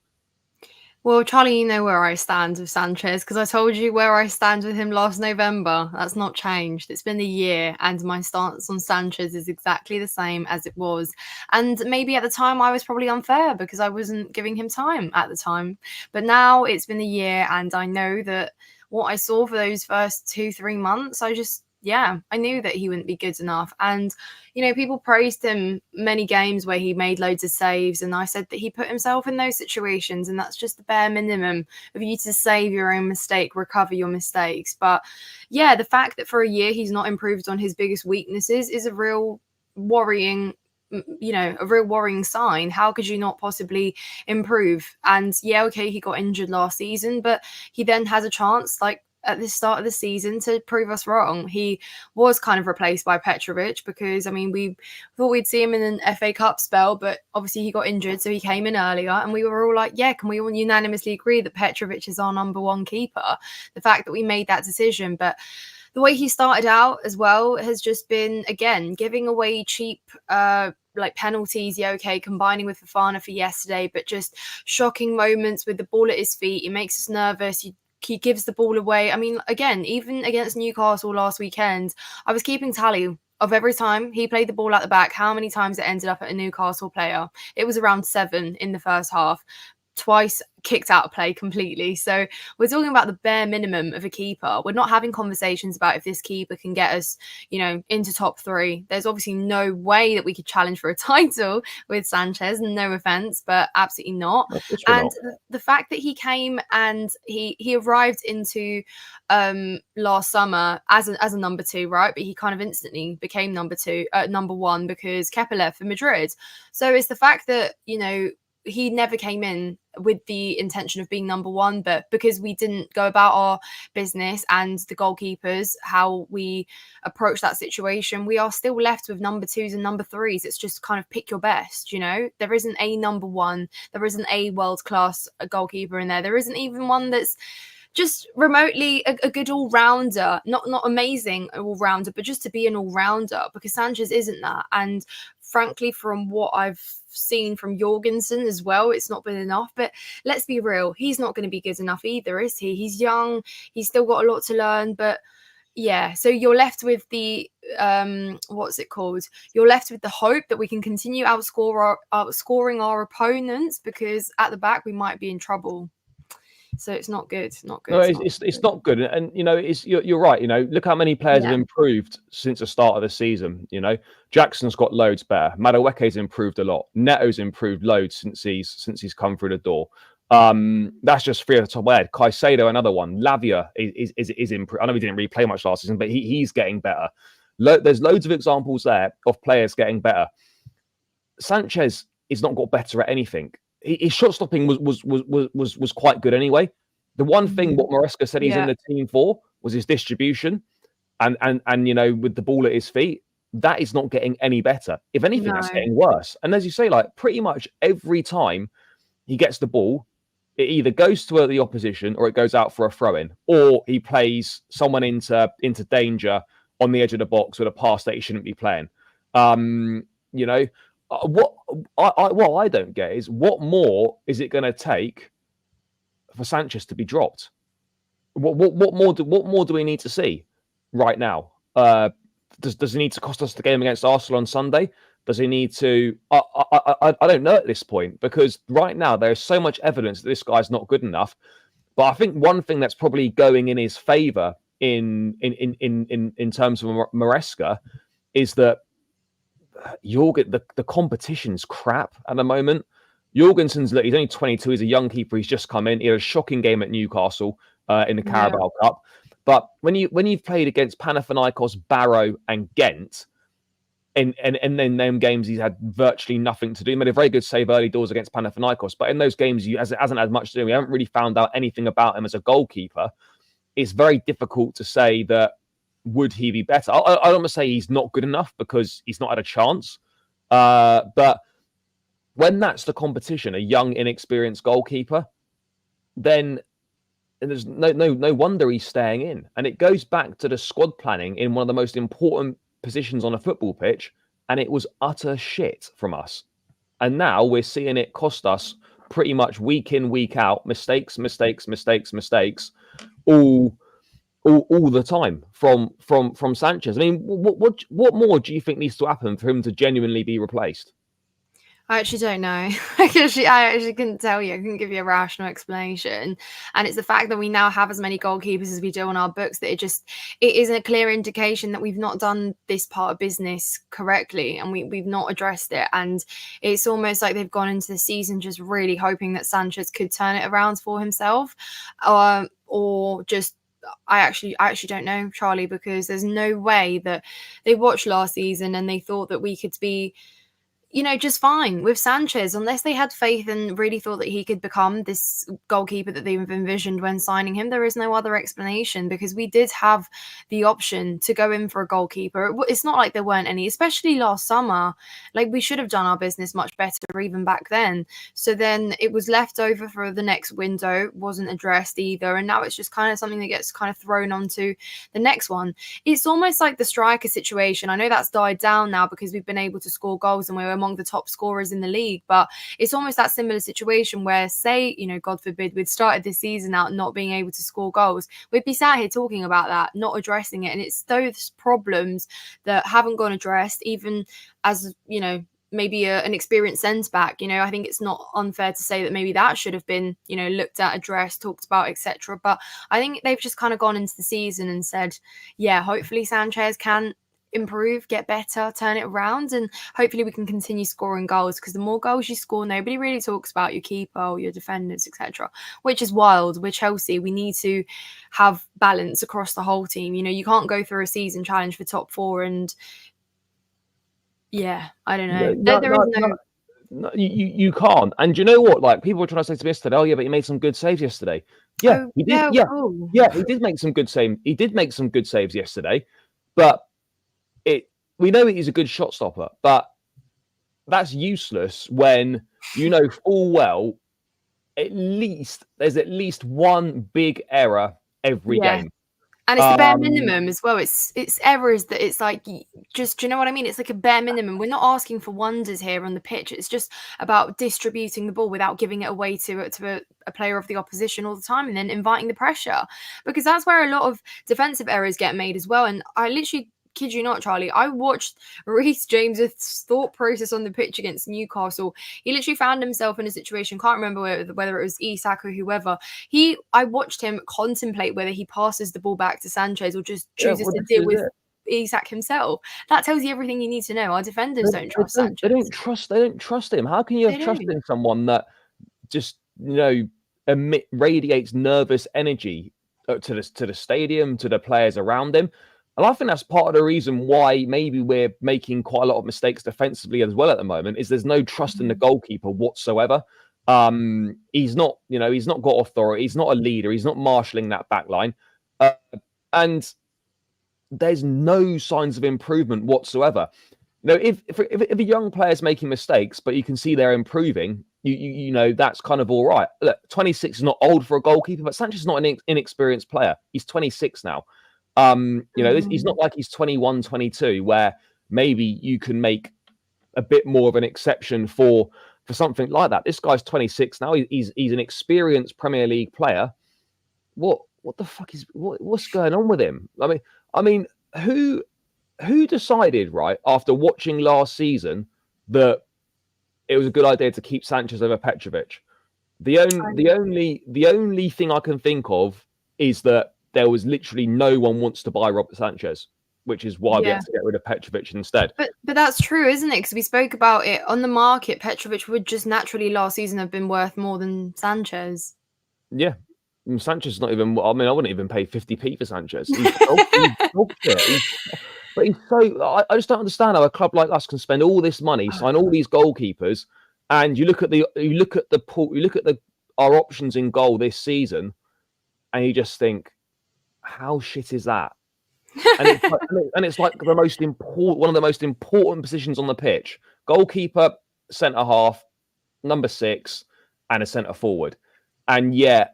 Well, Charlie, you know where I stand with Sanchez because I told you where I stand with him last November. That's not changed. It's been a year and my stance on Sanchez is exactly the same as it was. And maybe at the time I was probably unfair because I wasn't giving him time at the time. But now it's been a year and I know that what I saw for those first 2-3 months, I knew that he wouldn't be good enough. And, you know, people praised him many games where he made loads of saves. And I said that he put himself in those situations. And that's just the bare minimum of you to save your own mistake, recover your mistakes. But yeah, the fact that for a year he's not improved on his biggest weaknesses is a real worrying sign. How could you not possibly improve? And yeah, okay, he got injured last season, but he then has a chance, like, at the start of the season to prove us wrong. He was kind of replaced by Petrovic because, I mean, we thought we'd see him in an FA Cup spell, but obviously he got injured, so he came in earlier. And we were all like, yeah, can we all unanimously agree that Petrovic is our number one keeper? The fact that we made that decision. But the way he started out as well has just been, again, giving away cheap penalties, combining with Fofana for yesterday, but just shocking moments with the ball at his feet. It makes us nervous. He gives the ball away. I mean, again, even against Newcastle last weekend, I was keeping tally of every time he played the ball at the back, how many times it ended up at a Newcastle player. It was around 7 in the first half. Twice kicked out of play completely. So we're talking about the bare minimum of a keeper. We're not having conversations about if this keeper can get us, into top 3. There's obviously no way that we could challenge for a title with Sanchez, no offense, but absolutely not. And the fact that he came and he arrived into last summer as a number 2, right? But he kind of instantly became number 1 because Kepa left for Madrid. So it's the fact that, he never came in with the intention of being number 1, but because we didn't go about our business and the goalkeepers, how we approach that situation, we are still left with number 2s and number 3s. It's just kind of pick your best, There isn't a number 1. There isn't a world-class goalkeeper in there. There isn't even one that's just remotely a good all-rounder, not amazing all-rounder, but just to be an all-rounder, because Sanchez isn't that. And frankly, from what I've seen from Jorgensen as well, it's not been enough. But let's be real, he's not going to be good enough either, is he? He's young, he's still got a lot to learn, but yeah, so you're left with the You're left with the hope that we can continue outscoring our opponents, because at the back we might be in trouble. So it's not good. It's not good. No, it's not good. And you're right. Look how many players have improved since the start of the season. Jackson's got loads better. Madueke's improved a lot. Neto's improved loads since he's come through the door. That's just 3 off the top of my head. Caicedo, another one. Lavia is improved. I know he didn't really play much last season, but he's getting better. There's loads of examples there of players getting better. Sanchez has not got better at anything. His shot stopping was quite good anyway. The one thing what Maresca said he's in the team for was his distribution, and with the ball at his feet. that is not getting any better. If anything, that's No. getting worse. And as you say, like pretty much every time he gets the ball, it either goes to the opposition or it goes out for a throw-in, or he plays someone into danger on the edge of the box with a pass that he shouldn't be playing. What I don't get is what more is it going to take for Sanchez to be dropped? What more do we need to see right now? Does he need to cost us the game against Arsenal on Sunday? Does he need to? I don't know at this point, because right now there's so much evidence that this guy's not good enough. But I think one thing that's probably going in his favour in terms of Maresca is that the competition's crap at the moment. Jorgensen's, look, he's only 22. He's a young keeper. He's just come in. He had a shocking game at Newcastle in the Carabao Cup. But when you've played against Panathinaikos, Barrow, and Ghent, and then them games he's had virtually nothing to do. He made a very good save early doors against Panathinaikos, but in those games he hasn't had much to do. We haven't really found out anything about him as a goalkeeper. It's very difficult to say that would he be better. I don't want to say he's not good enough because he's not had a chance. But when that's the competition, a young, inexperienced goalkeeper, then there's no wonder he's staying in. And it goes back to the squad planning in one of the most important positions on a football pitch, and it was utter shit from us. And now we're seeing it cost us pretty much week in, week out, mistakes, all the time from Sanchez. I mean, what more do you think needs to happen for him to genuinely be replaced? I actually don't know. I actually couldn't tell you. I couldn't give you a rational explanation. And it's the fact that we now have as many goalkeepers as we do on our books that it is a clear indication that we've not done this part of business correctly, and we've not addressed it. And it's almost like they've gone into the season just really hoping that Sanchez could turn it around for himself, or just. I actually don't know, Charlie, because there's no way that they watched last season and they thought that we could be, just fine with Sanchez, unless they had faith and really thought that he could become this goalkeeper that they've envisioned when signing him. There is no other explanation, because we did have the option to go in for a goalkeeper. It's not like there weren't any, especially last summer. Like, we should have done our business much better even back then. So then it was left over for the next window, wasn't addressed either. And now it's just kind of something that gets kind of thrown onto the next one. It's almost like the striker situation. I know that's died down now because we've been able to score goals and we're among the top scorers in the league, but it's almost that similar situation where, say, God forbid, we'd started this season out not being able to score goals, we'd be sat here talking about that, not addressing it. And it's those problems that haven't gone addressed, even as maybe an experienced centre back. I think it's not unfair to say that maybe that should have been looked at, addressed, talked about, etc. But I think they've just kind of gone into the season and said, yeah, hopefully Sanchez can improve, get better, turn it around, and hopefully we can continue scoring goals, because the more goals you score, nobody really talks about your keeper or your defenders, etc., which is wild. We're Chelsea. We need to have balance across the whole team. You can't go through a season challenge for top four and I don't know. No, you can't. And you know what? Like, people were trying to say to me yesterday, oh yeah, but he made some good saves yesterday. Yeah, he did. Yeah, he did make some good saves. He did make some good saves yesterday, but we know he's a good shot stopper, but that's useless when you know full well there's at least one big error every game. And it's the bare minimum as well. It's errors that it's like, just, do you know what I mean? It's like a bare minimum. We're not asking for wonders here on the pitch. It's just about distributing the ball without giving it away to a player of the opposition all the time, and then inviting the pressure, because that's where a lot of defensive errors get made as well. And I literally, kid you not, Charlie, I watched Reece James's thought process on the pitch against Newcastle. He literally found himself in a situation, can't remember whether it was Isak or whoever. I watched him contemplate whether he passes the ball back to Sanchez or just chooses to deal with Isak himself. That tells you everything you need to know. Our defenders don't trust Sanchez. They don't trust him. How can you have trust in someone that just radiates nervous energy to the stadium, to the players around him? And I think that's part of the reason why maybe we're making quite a lot of mistakes defensively as well at the moment, is there's no trust in the goalkeeper whatsoever. He's not got authority. He's not a leader. He's not marshalling that back line. And there's no signs of improvement whatsoever. You know, if a young player's making mistakes, but you can see they're improving, you know that's kind of all right. Look, 26 is not old for a goalkeeper, but Sanchez is not an inexperienced player. He's 26 now. You know, he's not like he's 21, 22, where maybe you can make a bit more of an exception for something like that. This guy's 26 now. He's an experienced Premier League player. What the fuck is what's going on with him? I mean, who decided, right, after watching last season that it was a good idea to keep Sanchez over Petrovic? The only thing I can think of is that there was literally no one wants to buy Robert Sanchez, which is why we had to get rid of Petrovic instead. But that's true, isn't it? Because we spoke about it on the market. Petrovic would just naturally last season have been worth more than Sanchez. Yeah. Sanchez is not even. I mean, I wouldn't even pay 50p for Sanchez. But he's so. I just don't understand how a club like us can spend all this money, sign all these goalkeepers, and you look at our options in goal this season, and you just think, how shit is that? And it's like the most important, one of the most important positions on the pitch: goalkeeper, centre half, number 6, and a centre forward, and yet.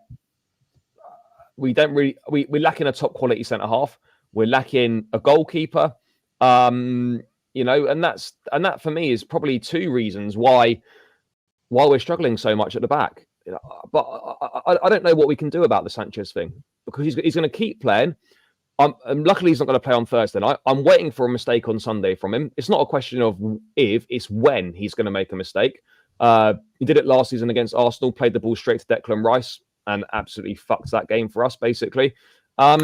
We don't really. We're lacking a top quality centre half. We're lacking a goalkeeper. You know, and that for me is probably 2 reasons why we're struggling so much at the back. But I don't know what we can do about the Sanchez thing, because he's going to keep playing. And luckily he's not going to play on Thursday night. I'm waiting for a mistake on Sunday from him. It's not a question of if, it's when he's going to make a mistake. He did it last season against Arsenal. Played the ball straight to Declan Rice and absolutely fucked that game for us, basically. And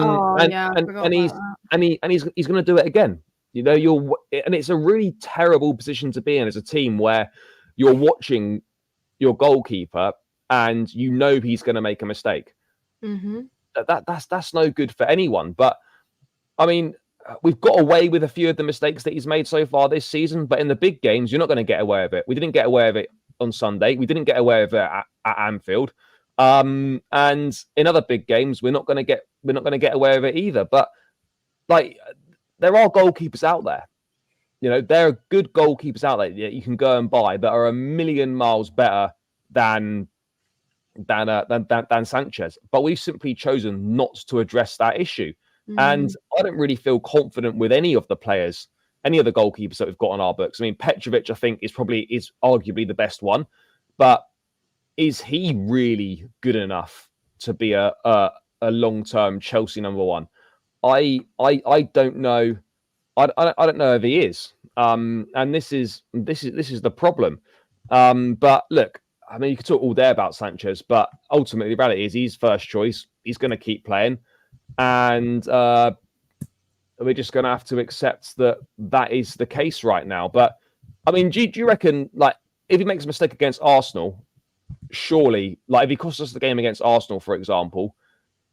he's going to do it again. You know, and it's a really terrible position to be in as a team where you're watching your goalkeeper and you know he's going to make a mistake. Mm-hmm. That's no good for anyone. But I mean, we've got away with a few of the mistakes that he's made so far this season. But in the big games, you're not going to get away with it. We didn't get away with it on Sunday. We didn't get away with it at Anfield. And in other big games, we're not going to get away with it either. But like, there are goalkeepers out there. You know, there are good goalkeepers out there that you can go and buy that are a million miles better than Sanchez. But we've simply chosen not to address that issue. And I don't really feel confident with any of the players, any of the goalkeepers that we've got on our books. I mean, Petrovic, I think, is arguably the best one, but is he really good enough to be a long-term Chelsea number 1? I don't know. I don't know if he is. And this is the problem. But look, I mean, you could talk all day about Sanchez, but ultimately, the reality is he's first choice. He's going to keep playing, and we're just going to have to accept that is the case right now. But I mean, do you reckon, like, if he makes a mistake against Arsenal, surely, like, if he costs us the game against Arsenal, for example,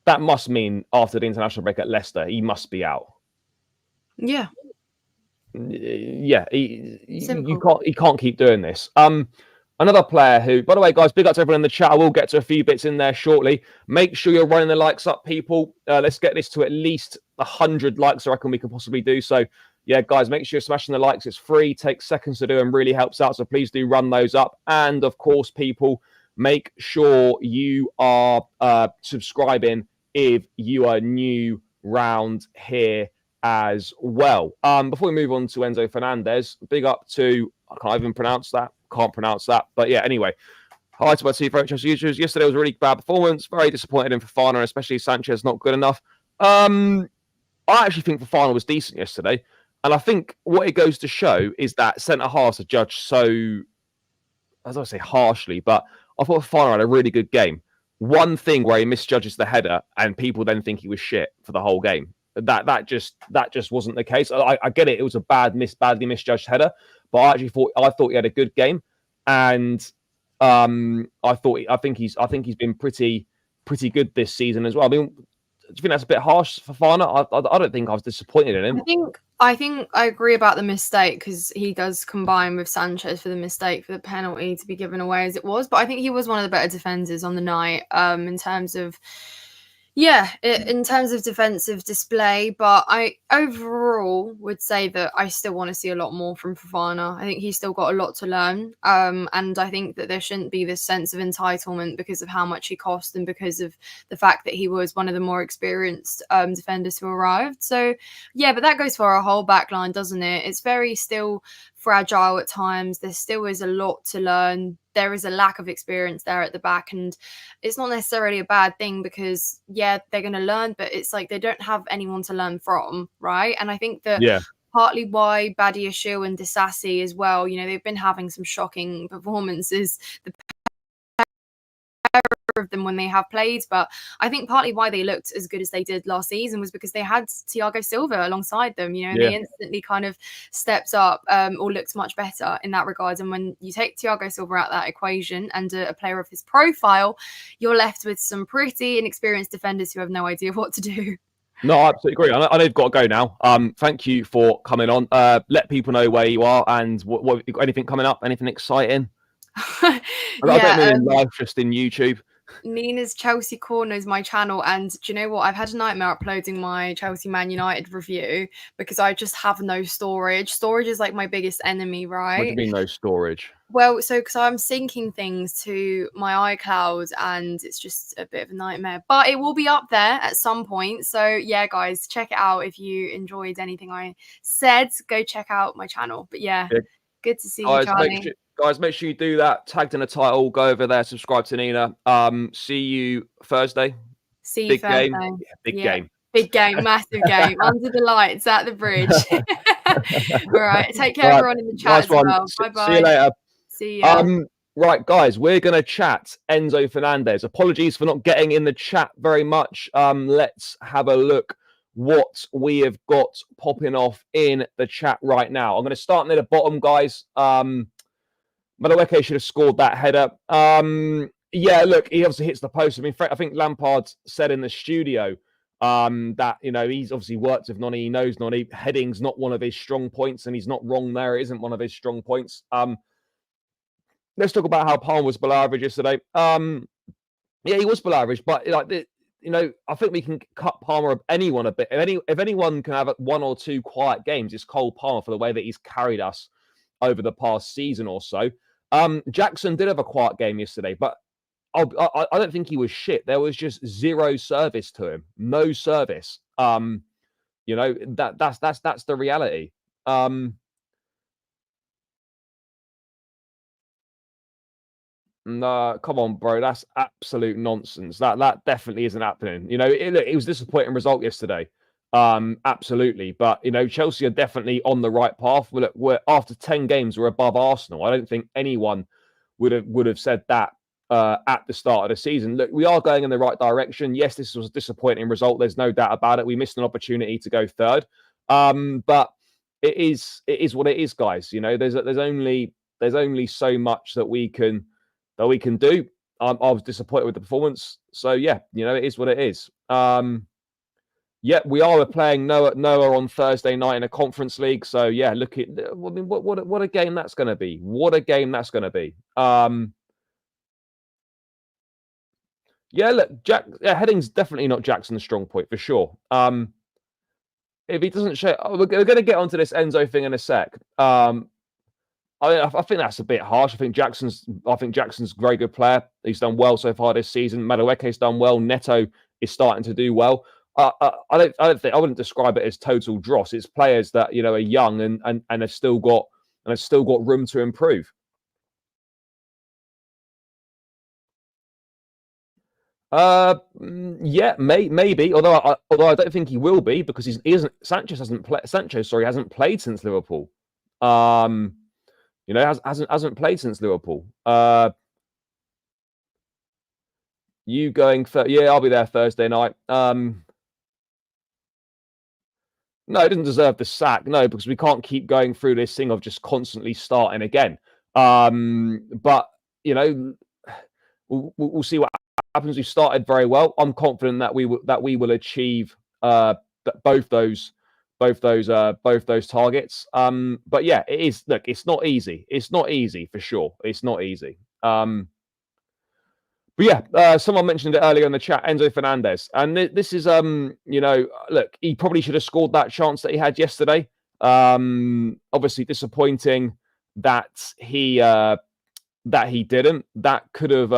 that must mean after the international break at Leicester, he must be out. Yeah. Yeah. He can't keep doing this. Another player who, by the way, guys, big up to everyone in the chat. I will get to a few bits in there shortly. Make sure you're running the likes up, people. Let's get this to at least 100 likes, I reckon we can possibly do. So, yeah, guys, make sure you're smashing the likes. It's free, takes seconds to do, and really helps out. So please do run those up. And, of course, people, make sure you are subscribing if you are new round here as well. Before we move on to Enzo Fernandez, big up to, I can't even pronounce that. Can't pronounce that. But yeah, anyway. Hi to my two favorite Chelsea users. Yesterday was a really bad performance. Very disappointed in Fofana, especially Sanchez, not good enough. I actually think Fofana was decent yesterday. And I think what it goes to show is that centre-halves are judged so, as I say, harshly. But I thought Fofana had a really good game. One thing where he misjudges the header and people then think he was shit for the whole game. That just wasn't the case. I get it. It was a badly misjudged header, but I thought he had a good game, and I think he's been pretty good this season as well. I mean, do you think that's a bit harsh for Fofana? I don't think I was disappointed in him. I think I agree about the mistake, because he does combine with Sanchez for the mistake for the penalty to be given away as it was. But I think he was one of the better defenders on the night in terms of, Yeah, in terms of defensive display, but I overall would say that I still want to see a lot more from Fofana. I think he's still got a lot to learn, and I think that there shouldn't be this sense of entitlement because of how much he cost and because of the fact that he was one of the more experienced defenders who arrived. So, yeah, but that goes for our whole back line, doesn't it? It's very still fragile at times. There still is a lot to learn. There is a lack of experience there at the back, and it's not necessarily a bad thing because, yeah, they're going to learn, but it's like they don't have anyone to learn from, right? And I think that Yeah. partly why Badiashile and Disasi as well, you know, they've been having some shocking performances. The of them when they have played, but I think partly why they looked as good as they did last season was because they had Thiago Silva alongside them, you know, and they instantly kind of stepped up or looked much better in that regard. And when you take Thiago Silva out of that equation and a player of his profile, you're left with some pretty inexperienced defenders who have no idea what to do. No, I absolutely agree. I know you've got to go now. Thank you for coming on. Let people know where you are and what anything coming up, anything exciting. I don't mean in live, just in YouTube. Nina's Chelsea Corner is my channel, and do you know what? I've had a nightmare uploading my Chelsea Man United review because I just have no storage. Storage is like my biggest enemy, right? What do you mean no storage? Well, so because I'm syncing things to my iCloud and it's just a bit of a nightmare, but it will be up there at some point. So yeah, guys, check it out. If you enjoyed anything I said, go check out my channel. But yeah, good to see you, Charlie. Guys, make sure you do that. Tagged in the title. Go over there. Subscribe to Nina. See you Thursday. See you big Thursday. Game. Yeah, big game. Big game. Massive game. Under the lights at the bridge. All right. Take care, everyone in the chat as well. Bye-bye. See you later. See you. Right, guys, we're going to chat Enzo Fernandez. Apologies for not getting in the chat very much. Let's have a look what we have got popping off in the chat right now. I'm going to start near the bottom, guys. Madueke should have scored that header. Yeah, look, he obviously hits the post. I mean, I think Lampard said in the studio that, you know, he's obviously worked with Noni. He knows Noni. Heading's not one of his strong points, and he's not wrong there. It isn't one of his strong points. Let's talk about how Palmer was below average yesterday. Yeah, he was below average, but like, you know, I think we can cut Palmer of anyone a bit. If anyone can have one or two quiet games, it's Cole Palmer for the way that he's carried us over the past season or so. Jackson did have a quiet game yesterday, but I don't think he was shit. There was just zero service to him, no service. You know, that's the reality. No, come on, bro. That's absolute nonsense. That definitely isn't happening. You know, it was a disappointing result yesterday. Absolutely. But, you know, Chelsea are definitely on the right path. We're after 10 games, we're above Arsenal. I don't think anyone would have said that at the start of the season. Look, we are going in the right direction. Yes, this was a disappointing result. There's no doubt about it. We missed an opportunity to go third. But it is what it is, guys. You know, there's only so much that we can do. I was disappointed with the performance. So yeah, you know, it is what it is. Yeah, we are playing Noah on Thursday night in a Conference League. So yeah, look at, I mean, what a game that's going to be. What a game that's going to be. Yeah, look, Heading's definitely not Jackson's strong point for sure. If he doesn't show, we're going to get onto this Enzo thing in a sec. I think that's a bit harsh. I think Jackson's a very good player. He's done well so far this season. Madueke's done well. Neto is starting to do well. I wouldn't describe it as total dross. It's players that, you know, are young and have still got room to improve. Yeah, maybe. Although I don't think he will be because he isn't. Sanchez hasn't played since Liverpool. You know, hasn't played since Liverpool. You going for? Yeah, I'll be there Thursday night. No, it doesn't deserve the sack. No, because we can't keep going through this thing of just constantly starting again. But you know, we'll see what happens. We started very well. I'm confident that we will achieve both those targets. But yeah, it is. Look, it's not easy. It's not easy for sure. It's not easy. But yeah, someone mentioned it earlier in the chat, Enzo Fernandez. And this is, look, he probably should have scored that chance that he had yesterday. Obviously disappointing that he didn't. That could have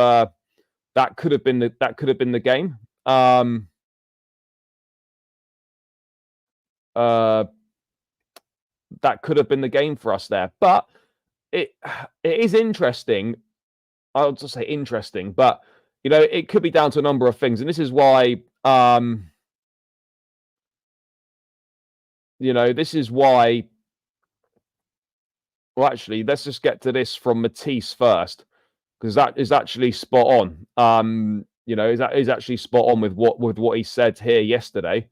been the game. That could have been the game for us there. But it is interesting. I'll just say interesting, but it could be down to a number of things, and this is why this is why. Well, actually, let's just get to this from Matisse first, because that is actually spot on. Is actually spot on with what he said here yesterday.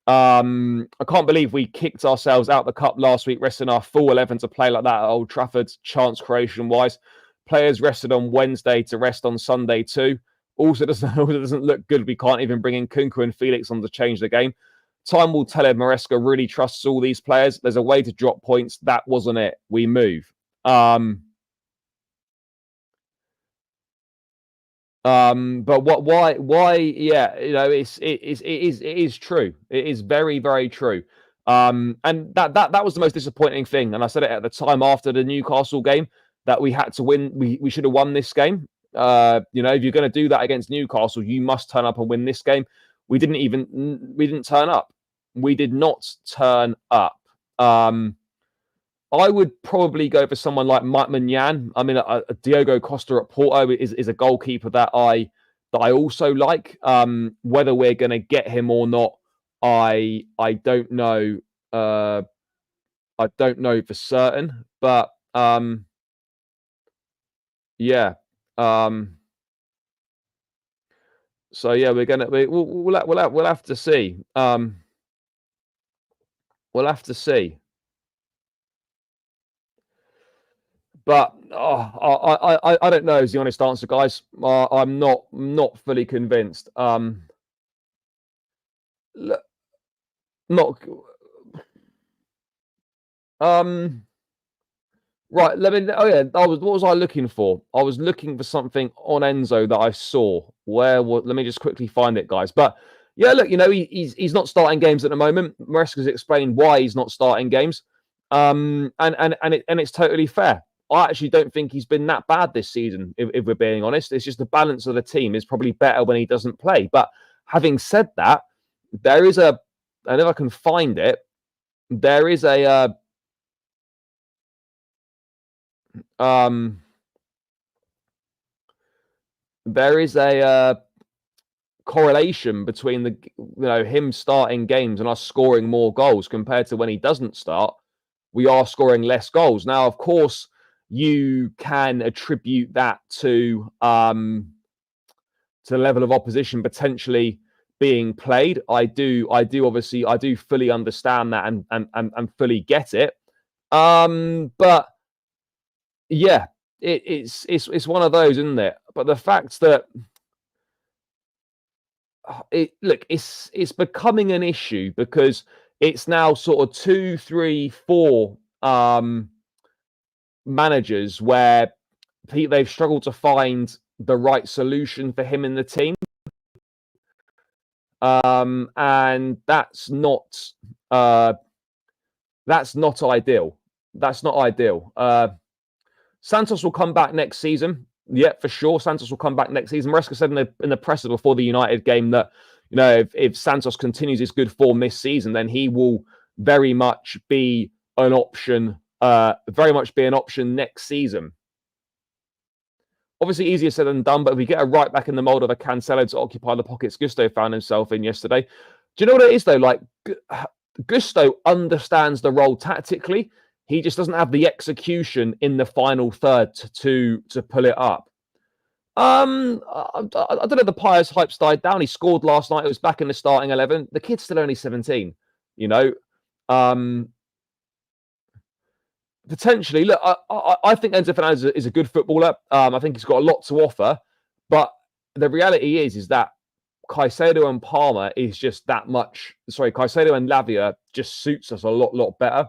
I can't believe we kicked ourselves out the cup last week, resting our full 11 to play like that at Old Trafford, chance creation wise. Players rested on Wednesday to rest on Sunday too. Also doesn't look good. We can't even bring in Kunku and Felix on to change the game. Time will tell if Maresca really trusts all these players. There's a way to drop points. That wasn't it. We move. But why? Yeah, it is true. It is very, very true. And that was the most disappointing thing. And I said it at the time after the Newcastle game, that we had to win. We should have won this game. If you're going to do that against Newcastle, you must turn up and win this game. We didn't turn up. We did not turn up. I would probably go for someone like Mike Maignan. I mean, Diogo Costa at Porto is a goalkeeper that I also like. Whether we're going to get him or not, I don't know. I don't know for certain, but yeah. So yeah, we'll have to see. We'll have to see. But I don't know is the honest answer, guys. I'm not fully convinced. Right, let me. Oh yeah, what was I looking for? I was looking for something on Enzo that I saw. Let me just quickly find it, guys. But yeah, look, he's not starting games at the moment. Maresca's explained why he's not starting games. And it's totally fair. I actually don't think he's been that bad this season, if we're being honest. It's just the balance of the team is probably better when he doesn't play. But having said that, there is and if I can find it, there is a correlation between him starting games and us scoring more goals compared to when he doesn't start. We are scoring less goals. Now, of course, you can attribute that to the level of opposition potentially being played. I do fully understand that and fully get it. But yeah, it's one of those, isn't it? But the fact that it's becoming an issue because it's now sort of 2, 3, 4 managers where they've struggled to find the right solution for him in the team. And that's not ideal. That's not ideal. Santos will come back next season. Yeah, for sure. Santos will come back next season. Maresca said in the presser before the United game that if Santos continues his good form this season, then he will very much be an option. Very much be an option next season. Obviously, easier said than done, but if we get a right back in the mold of a Cancelo to occupy the pockets Gusto found himself in yesterday. Do you know what it is, though? Like, Gusto understands the role tactically. He just doesn't have the execution in the final third to pull it up. I don't know if the Pius hype's died down. He scored last night. It was back in the starting 11. The kid's still only 17, Potentially, look, I think Enzo Fernandez is a good footballer. I think he's got a lot to offer. But the reality is that Caicedo and Palmer is just that much. Sorry, Caicedo and Lavia just suits us a lot better.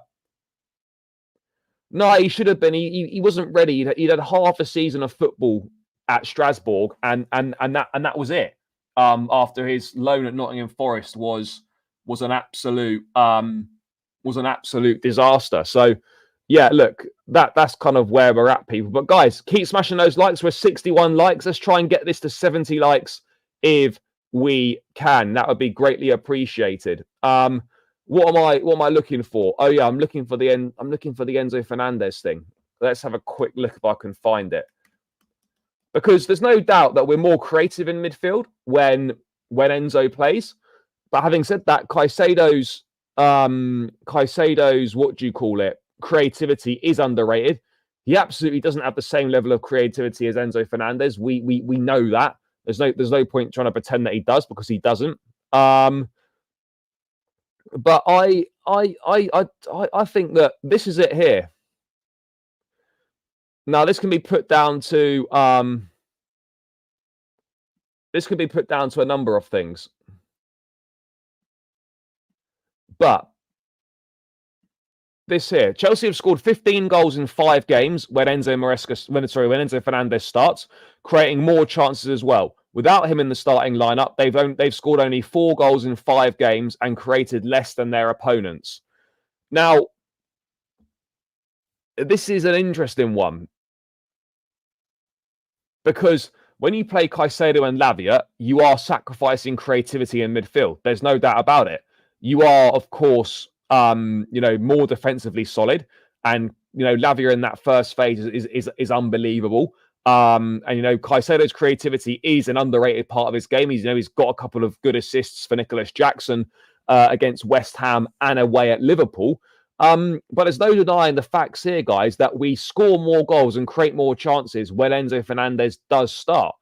No, he should have been. He wasn't ready. He'd had half a season of football at Strasbourg, and that was it. After his loan at Nottingham Forest was an absolute disaster. So yeah, look, that's kind of where we're at, people. But guys, keep smashing those likes. We're 61 likes. Let's try and get this to 70 likes if we can. That would be greatly appreciated. What am I looking for? Oh yeah, I'm looking for the Enzo Fernandez thing. Let's have a quick look if I can find it. Because there's no doubt that we're more creative in midfield when Enzo plays. But having said that, Caicedo's what do you call it? Creativity is underrated. He absolutely doesn't have the same level of creativity as Enzo Fernandez. We know that. There's no point trying to pretend that he does, because he doesn't. But I think that this is it here. Now this can be put down to a number of things. But this here, Chelsea have scored 15 goals in 5 games when Enzo Fernandez starts, creating more chances as well. Without him in the starting lineup, they've scored only 4 goals in 5 games and created less than their opponents. Now, this is an interesting one, because when you play Caicedo and Lavia, you are sacrificing creativity in midfield. There's no doubt about it. You are, of course, more defensively solid, and Lavia in that first phase is unbelievable. And Caicedo's creativity is an underrated part of his game. He's got a couple of good assists for Nicholas Jackson against West Ham and away at Liverpool. But there's no denying the facts here, guys, that we score more goals and create more chances when Enzo Fernandez does start.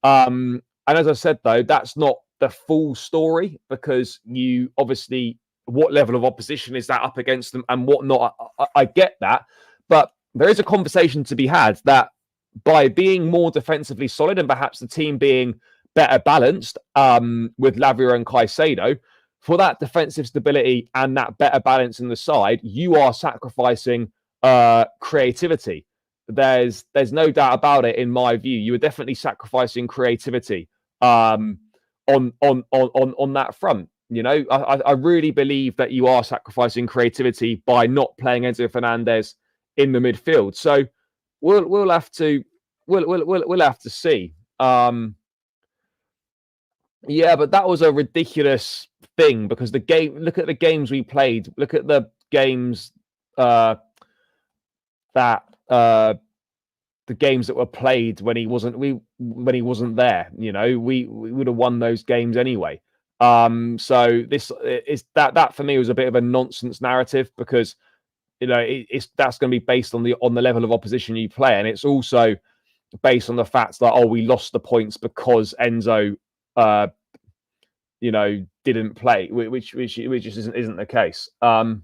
And as I said, though, that's not the full story, because you obviously, what level of opposition is that up against them and whatnot? I get that, but there is a conversation to be had that by being more defensively solid and perhaps the team being better balanced with Lavia and Caicedo, for that defensive stability and that better balance in the side, you are sacrificing creativity. There's no doubt about it. In my view, you are definitely sacrificing creativity on that front. I really believe that you are sacrificing creativity by not playing Enzo Fernandez in the midfield. So we'll have to see. Yeah, but that was a ridiculous thing, because the game. Look at the games we played. Look at the games the games that were played when he wasn't there. We would have won those games anyway. So this is that for me was a bit of a nonsense narrative, because that's going to be based on the level of opposition you play, and it's also based on the fact that we lost the points because Enzo didn't play, which just isn't the case. I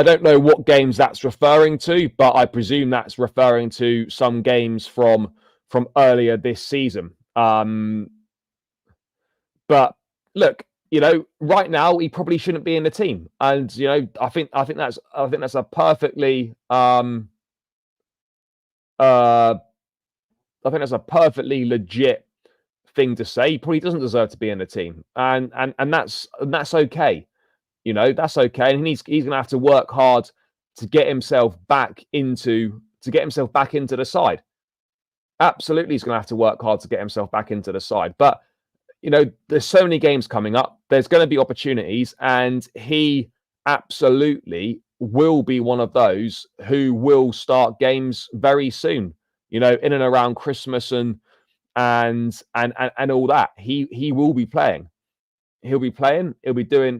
don't know what games that's referring to, but I presume that's referring to some games from earlier this season. But look, right now he probably shouldn't be in the team, and I think that's a perfectly legit thing to say. He probably doesn't deserve to be in the team, and that's okay. That's okay, and he's going to have to work hard to get himself back into the side. Absolutely, he's going to have to work hard to get himself back into the side. But there's so many games coming up. There's going to be opportunities, and he absolutely will be one of those who will start games very soon. In and around Christmas and all that. He will be playing. He'll be playing. He'll be doing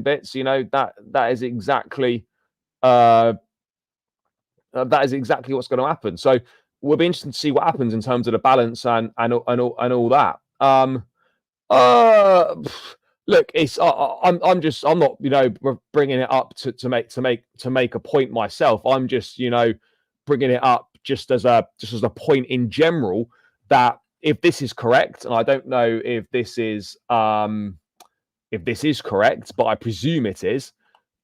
bits. That is exactly what's going to happen. So we'll be interested to see what happens in terms of the balance and all that. Look, it's I'm not bringing it up to make a point myself. I'm just bringing it up just as a point in general, that if this is correct, and I don't know if this is correct, but I presume it is,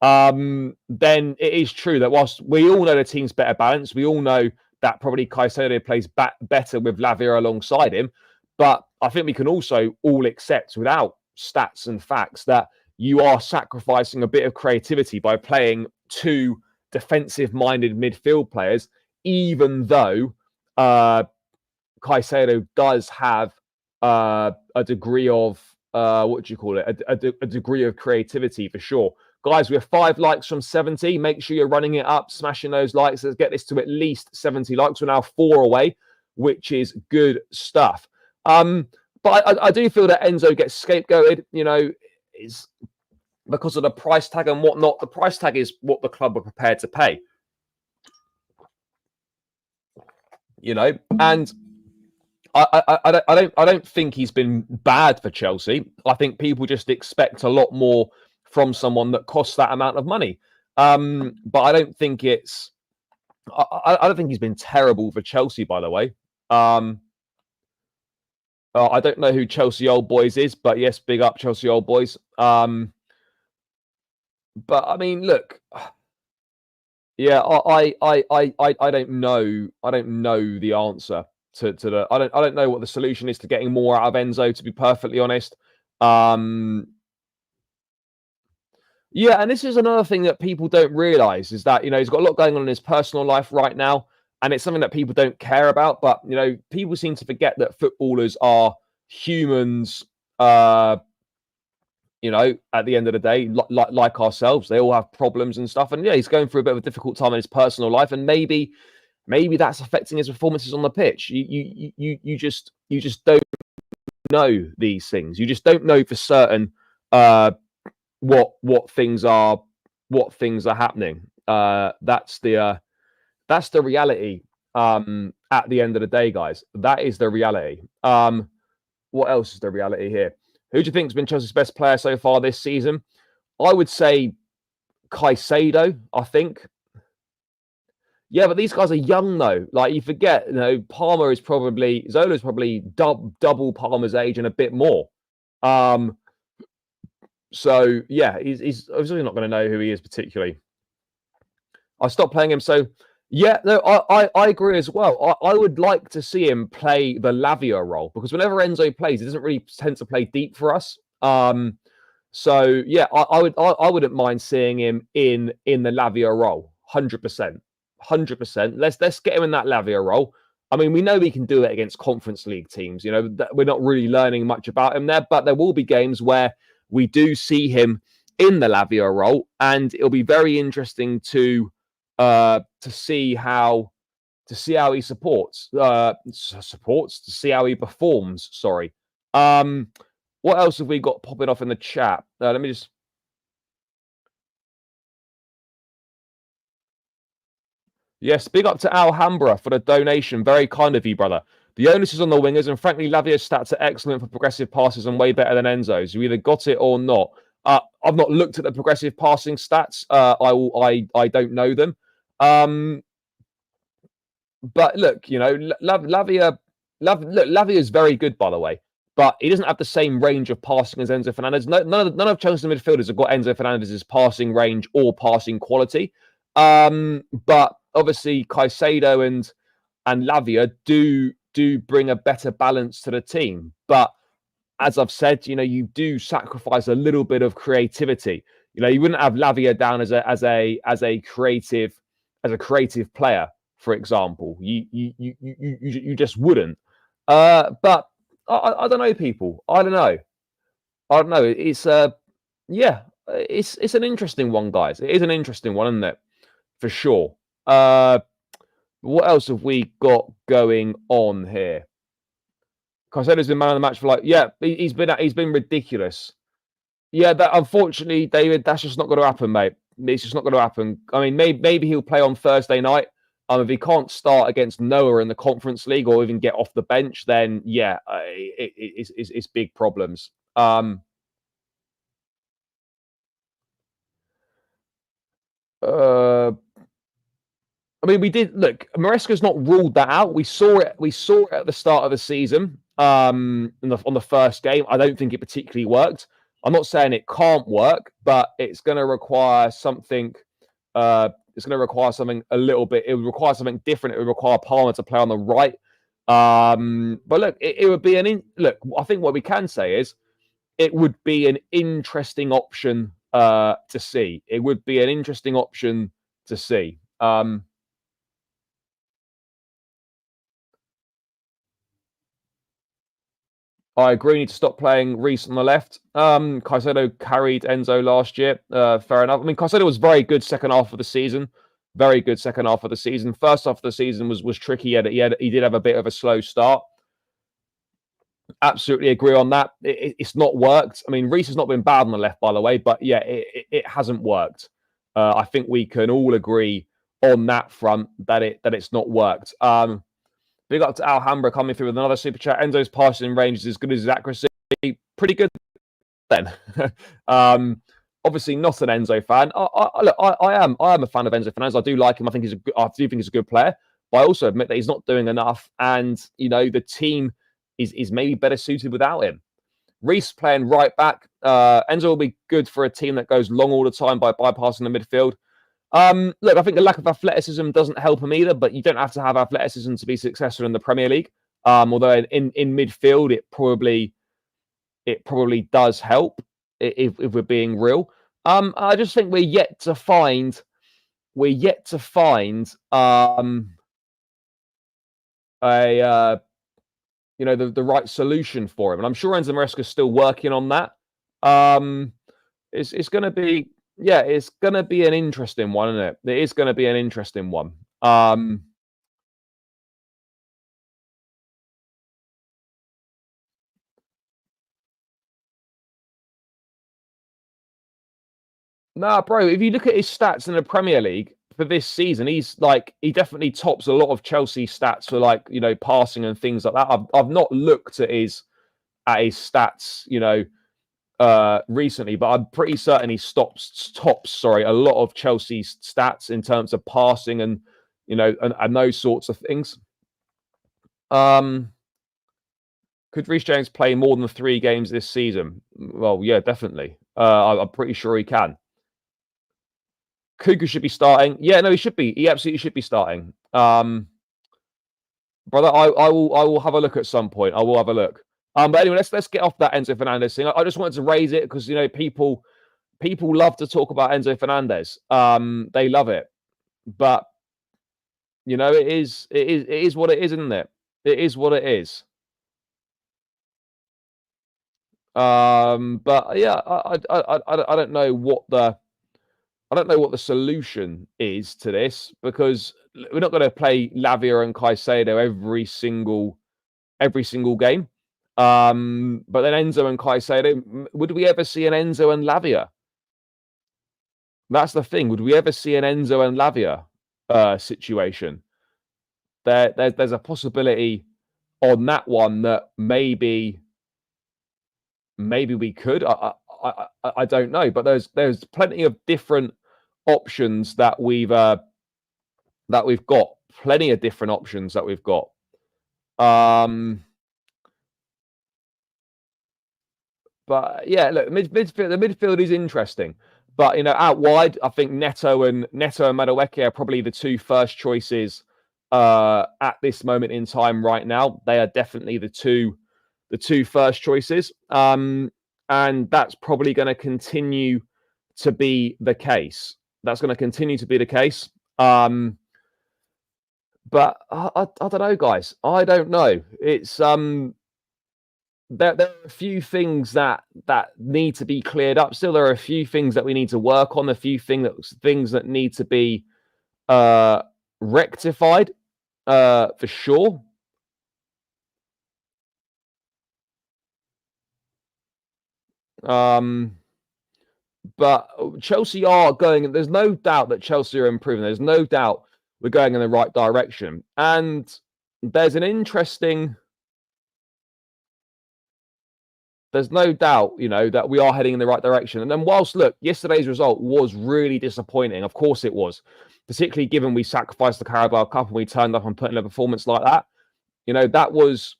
then it is true that whilst we all know the team's better balanced, we all know that probably Caicedo plays better with Lavia alongside him. But I think we can also all accept, without stats and facts, that you are sacrificing a bit of creativity by playing two defensive-minded midfield players, even though Caicedo does have a degree of what do you call it? A degree of creativity for sure. Guys, we have 5 likes from 70. Make sure you're running it up, smashing those likes. Let's get this to at least 70 likes. We're now 4 away, which is good stuff. But I do feel that Enzo gets scapegoated, is because of the price tag and whatnot. The price tag is what the club are prepared to pay. And I don't think he's been bad for Chelsea. I think people just expect a lot more from someone that costs that amount of money. But I don't think it's. I don't think he's been terrible for Chelsea, by the way. I don't know who Chelsea Old Boys is, but yes, big up Chelsea Old Boys. But I mean, look. Yeah, I don't know. I don't know the answer to the. I don't know what the solution is to getting more out of Enzo. To be perfectly honest. Yeah, and this is another thing that people don't realise is that, he's got a lot going on in his personal life right now, and it's something that people don't care about. But, people seem to forget that footballers are humans, at the end of the day, like ourselves. They all have problems and stuff. And, yeah, he's going through a bit of a difficult time in his personal life, and maybe that's affecting his performances on the pitch. You just don't know these things. You just don't know for certain what things are happening. That's the reality. At the end of the day, guys, that is the reality. What else is the reality here? Who do you think has been Chelsea's best player so far this season? I would say Caicedo, I think. Yeah, but these guys are young though. Like, you forget, Zola's probably double Palmer's age and a bit more. So yeah, he's obviously not going to know who he is particularly. I stopped playing him. So yeah, no, I agree as well. I would like to see him play the Lavia role, because whenever Enzo plays, he doesn't really tend to play deep for us. So yeah, I wouldn't mind seeing him in the Lavia role, 100%. Let's get him in that Lavia role. I mean, we know we can do it against Conference League teams. We're not really learning much about him there, but there will be games where we do see him in the Lavia role, and it'll be very interesting to see how he supports, to see how he performs. Sorry. What else have we got popping off in the chat? Let me just. Yes, big up to Alhambra for the donation. Very kind of you, brother. The onus is on the wingers, and frankly, Lavia's stats are excellent for progressive passes and way better than Enzo's. You either got it or not. I've not looked at the progressive passing stats. I don't know them. But look, Lavia is very good, by the way, but he doesn't have the same range of passing as Enzo Fernandez. None of Chelsea's midfielders have got Enzo Fernandez's passing range or passing quality. But obviously Caicedo and Lavia do bring a better balance to the team. But as I've said, you do sacrifice a little bit of creativity. You wouldn't have Lavia down as a creative player, for example. You just wouldn't. But I don't know, people. I don't know. It's it's an interesting one, guys. It is an interesting one, isn't it? For sure. What else have we got going on here? Caicedo's been man of the match for he's been ridiculous. Yeah, that unfortunately, David, that's just not going to happen, mate. It's just not going to happen. I mean, maybe he'll play on Thursday night. If he can't start against Noah in the Conference League or even get off the bench, then yeah, it's big problems. I mean, we did look. Maresca's not ruled that out. We saw it. We saw it at the start of the season. On the first game, I don't think it particularly worked. I'm not saying it can't work, but it's going to require something. It's going to require something a little bit. It would require something different. It would require Palmer to play on the right. But look, it would be look. I think what we can say is it would be an interesting option to see. It would be an interesting option to see. I agree. Need to stop playing Reece on the left. Caicedo carried Enzo last year. Fair enough. I mean, Caicedo was very good second half of the season. Very good second half of the season. First half of the season was tricky. He did have a bit of a slow start. Absolutely agree on that. It's not worked. I mean, Reece has not been bad on the left, by the way, but yeah, it hasn't worked. I think we can all agree on that front that it's not worked. Big up to Alhambra coming through with another super chat. Enzo's passing range is as good as his accuracy. Pretty good then. Obviously not an Enzo fan. I am a fan of Enzo Fernandez. I do like him. I do think he's a good player. But I also admit that he's not doing enough. And the team is maybe better suited without him. Reece playing right back. Enzo will be good for a team that goes long all the time by bypassing the midfield. Look, I think the lack of athleticism doesn't help him either, but you don't have to have athleticism to be successful in the Premier League. Although in midfield, it probably does help if we're being real. I just think we're yet to find the right solution for him. And I'm sure Enzo Maresca's still working on that. It's going to be. Yeah, it's going to be an interesting one, isn't it? It is going to be an interesting one. Nah, bro, if you look at his stats in the Premier League for this season, he definitely tops a lot of Chelsea stats for passing and things like that. I've not looked at his stats, recently, but I'm pretty certain he tops a lot of Chelsea's stats in terms of passing and and those sorts of things. Could Reece James play more than 3 games this season? Well, yeah, definitely. I'm pretty sure he can. Kuku should be starting. Yeah, no, he should be. He absolutely should be starting. Brother, I will have a look at some point. I will have a look. But anyway, let's get off that Enzo Fernandez thing. I just wanted to raise it because people love to talk about Enzo Fernandez. They love it, but it is what it is, isn't it? It is what it is. But yeah, I don't know what the solution is to this, because we're not going to play Lavia and Caicedo every single game. But then Enzo and Caicedo, would we ever see an Enzo and Lavia? That's the thing. Would we ever see an Enzo and Lavia situation? There's a possibility on that one that maybe we could. I don't know, but there's plenty of different options that we've got. Plenty of different options that we've got. But yeah, look, the midfield is interesting. But out wide, I think Neto and Madueke are probably the 2 first choices at this moment in time right now. They are definitely the two first choices. And that's probably going to continue to be the case. But I don't know, guys. I don't know. It's there are a few things that need to be cleared up. Still, there are a few things that we need to work on. A few things that need to be rectified for sure. But Chelsea are going. There's no doubt that Chelsea are improving. There's no doubt we're going in the right direction. And there's no doubt, that we are heading in the right direction. And then whilst, look, yesterday's result was really disappointing. Of course it was, particularly given we sacrificed the Carabao Cup and we turned up and put in a performance like that. That was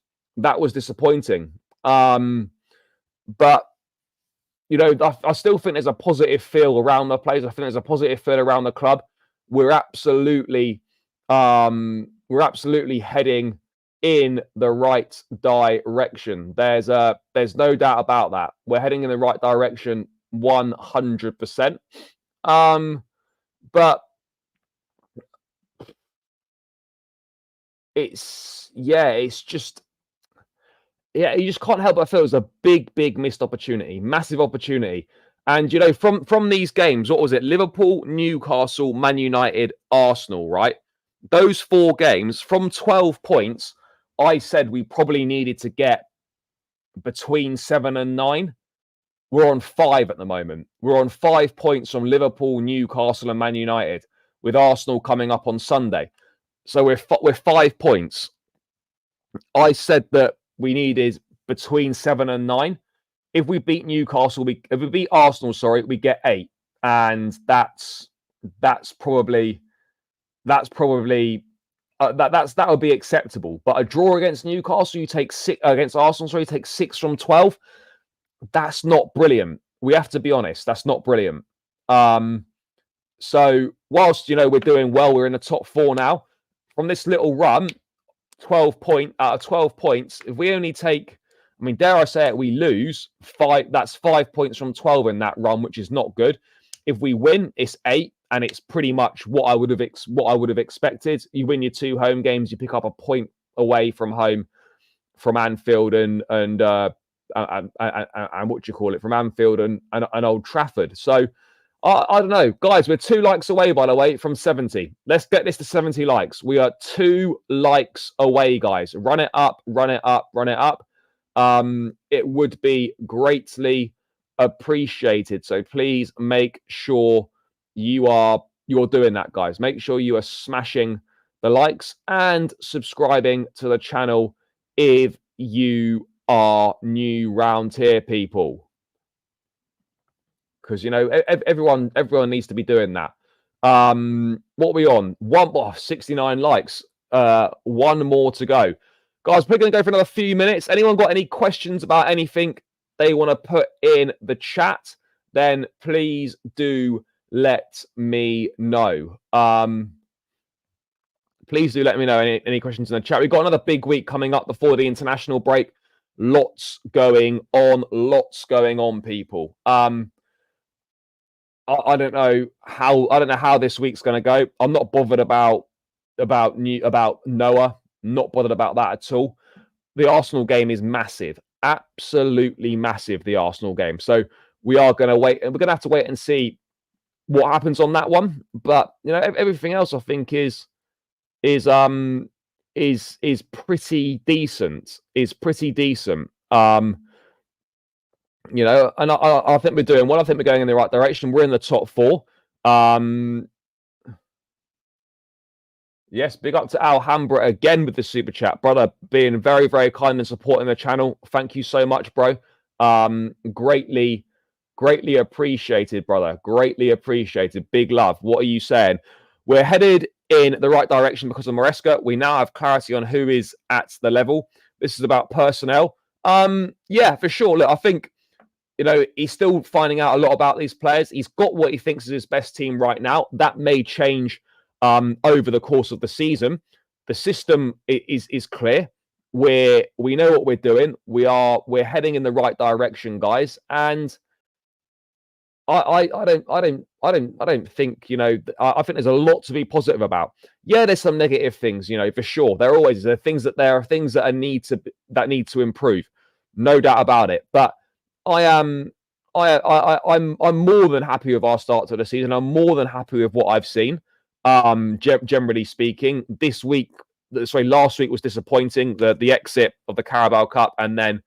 disappointing. But you know, I still think there's a positive feel around the players. I think there's a positive feel around the club. We're absolutely heading in the right direction. There's no doubt about that. We're heading in the right direction 100%. But it's just you just can't help but feel it's a big missed opportunity, massive opportunity. And you know, from these games, what was it? Liverpool, Newcastle, Man United, Arsenal, right? Those 4 games from 12 points, I said we probably needed to get between 7 and 9. We're on 5 at the moment. We're on 5 points from Liverpool, Newcastle, and Man United, with Arsenal coming up on Sunday. So we're 5 points. I said that we needed between 7 and 9. If we beat Newcastle, if we beat Arsenal, sorry, we get 8, and that's probably that would be acceptable. But a draw against Newcastle, you take 6 against Arsenal, sorry, you take 6 from 12. That's not brilliant. We have to be honest. That's not brilliant. So whilst we're doing well, we're in the top 4 now. From this little run, 12 out of 12 points. If we only take, I mean, dare I say it, we lose 5. That's 5 points from 12 in that run, which is not good. If we win, it's 8, and it's pretty much what I would have expected. You win your 2 home games, you pick up a point away from home, from Anfield and what do you call it? From Anfield and Old Trafford. So I don't know, guys. We're 2 likes away, by the way, from 70. Let's get this to 70 likes. We are 2 likes away, guys. Run it up, run it up, run it up. It would be greatly appreciated. So please make sure you're doing that, guys. Make sure you are smashing the likes and subscribing to the channel if you are new round here, people. Because everyone needs to be doing that. What are we on? 69 likes. 1 more to go. Guys, we're going to go for another few minutes. Anyone got any questions about anything they want to put in the chat? Then please do let me know. Please do let me know any questions in the chat. We've got another big week coming up before the international break. Lots going on, people. I don't know how this week's going to go. I'm not bothered about Noah. Not bothered about that at all. The Arsenal game is massive, absolutely massive. The Arsenal game. So we are going to wait, and we're going to have to wait and see what happens on that one. But everything else I think is pretty decent. Is pretty decent. And I think we're doing well. I think we're going in the right direction. We're in the top 4. Yes, big up to Alhambra again with the super chat, brother. Being very, very kind and supporting the channel. Thank you so much, bro. Greatly appreciated, brother. Greatly appreciated. Big love. What are you saying? We're headed in the right direction because of Maresca. We now have clarity on who is at the level. This is about personnel. Yeah, for sure. Look, I think he's still finding out a lot about these players. He's got what he thinks is his best team right now. That may change over the course of the season. The system is clear. We know what we're doing. We're heading in the right direction, guys. And I don't think I think there's a lot to be positive about. Yeah, there's some negative things, for sure. There are things that need to improve, no doubt about it. But I'm more than happy with our start to the season. I'm more than happy with what I've seen. Generally speaking, last week was disappointing. The exit of the Carabao Cup, and then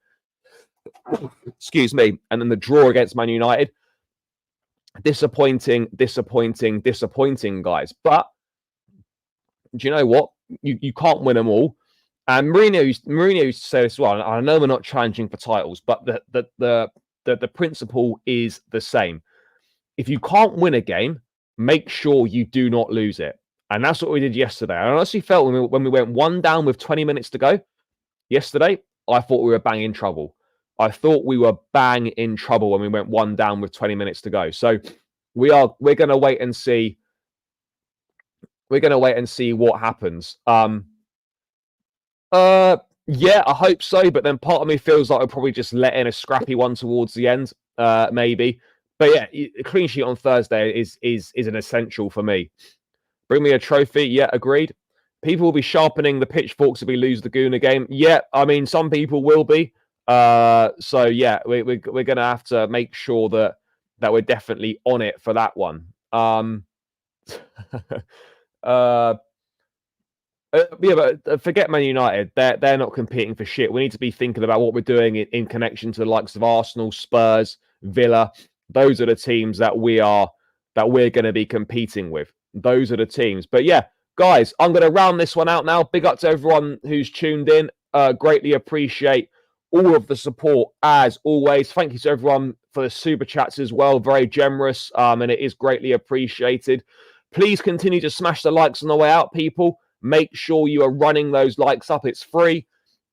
and then the draw against Man United. Disappointing, guys. But do you know what? You can't win them all. And Mourinho used to say this as well. I know we're not challenging for titles, but the principle is the same. If you can't win a game, make sure you do not lose it. And that's what we did yesterday. I honestly felt when we went 1 down with 20 minutes to go yesterday, I thought we were bang in trouble. I thought we were bang in trouble when we went 1 down with 20 minutes to go. So we're going to wait and see. We're going to wait and see what happens. Yeah, I hope so. But then part of me feels like I'll probably just let in a scrappy one towards the end, maybe. But yeah, a clean sheet on Thursday is an essential for me. Bring me a trophy. Yeah, agreed. People will be sharpening the pitchforks if we lose the Gooner game. Yeah, I mean, some people will be. So yeah, we're going to have to make sure that we're definitely on it for that one. Yeah, but forget Man United. They're not competing for shit. We need to be thinking about what we're doing in connection to the likes of Arsenal, Spurs, Villa. Those are the teams that we're going to be competing with. Those are the teams. But yeah, guys, I'm going to round this one out now. Big up to everyone who's tuned in. Greatly appreciate all of the support as always. Thank you to everyone for the super chats as well. Very generous, and it is greatly appreciated. Please continue to smash the likes on the way out, people. Make sure you are running those likes up. It's free.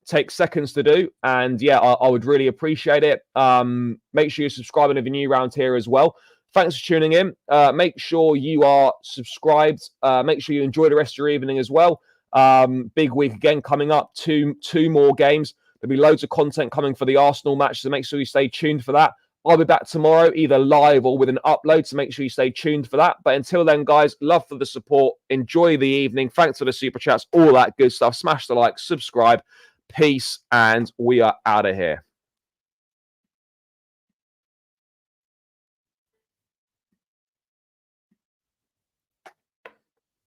Takes seconds to do. And yeah, I would really appreciate it. Make sure you're subscribing if you're new around here as well. Thanks for tuning in. Make sure you are subscribed. Make sure you enjoy the rest of your evening as well. Big week again coming up. Two more games. There'll be loads of content coming for the Arsenal match, so make sure you stay tuned for that. I'll be back tomorrow, either live or with an upload, so make sure you stay tuned for that. But until then, guys, love for the support. Enjoy the evening. Thanks for the super chats, all that good stuff. Smash the like, subscribe. Peace, and we are out of here.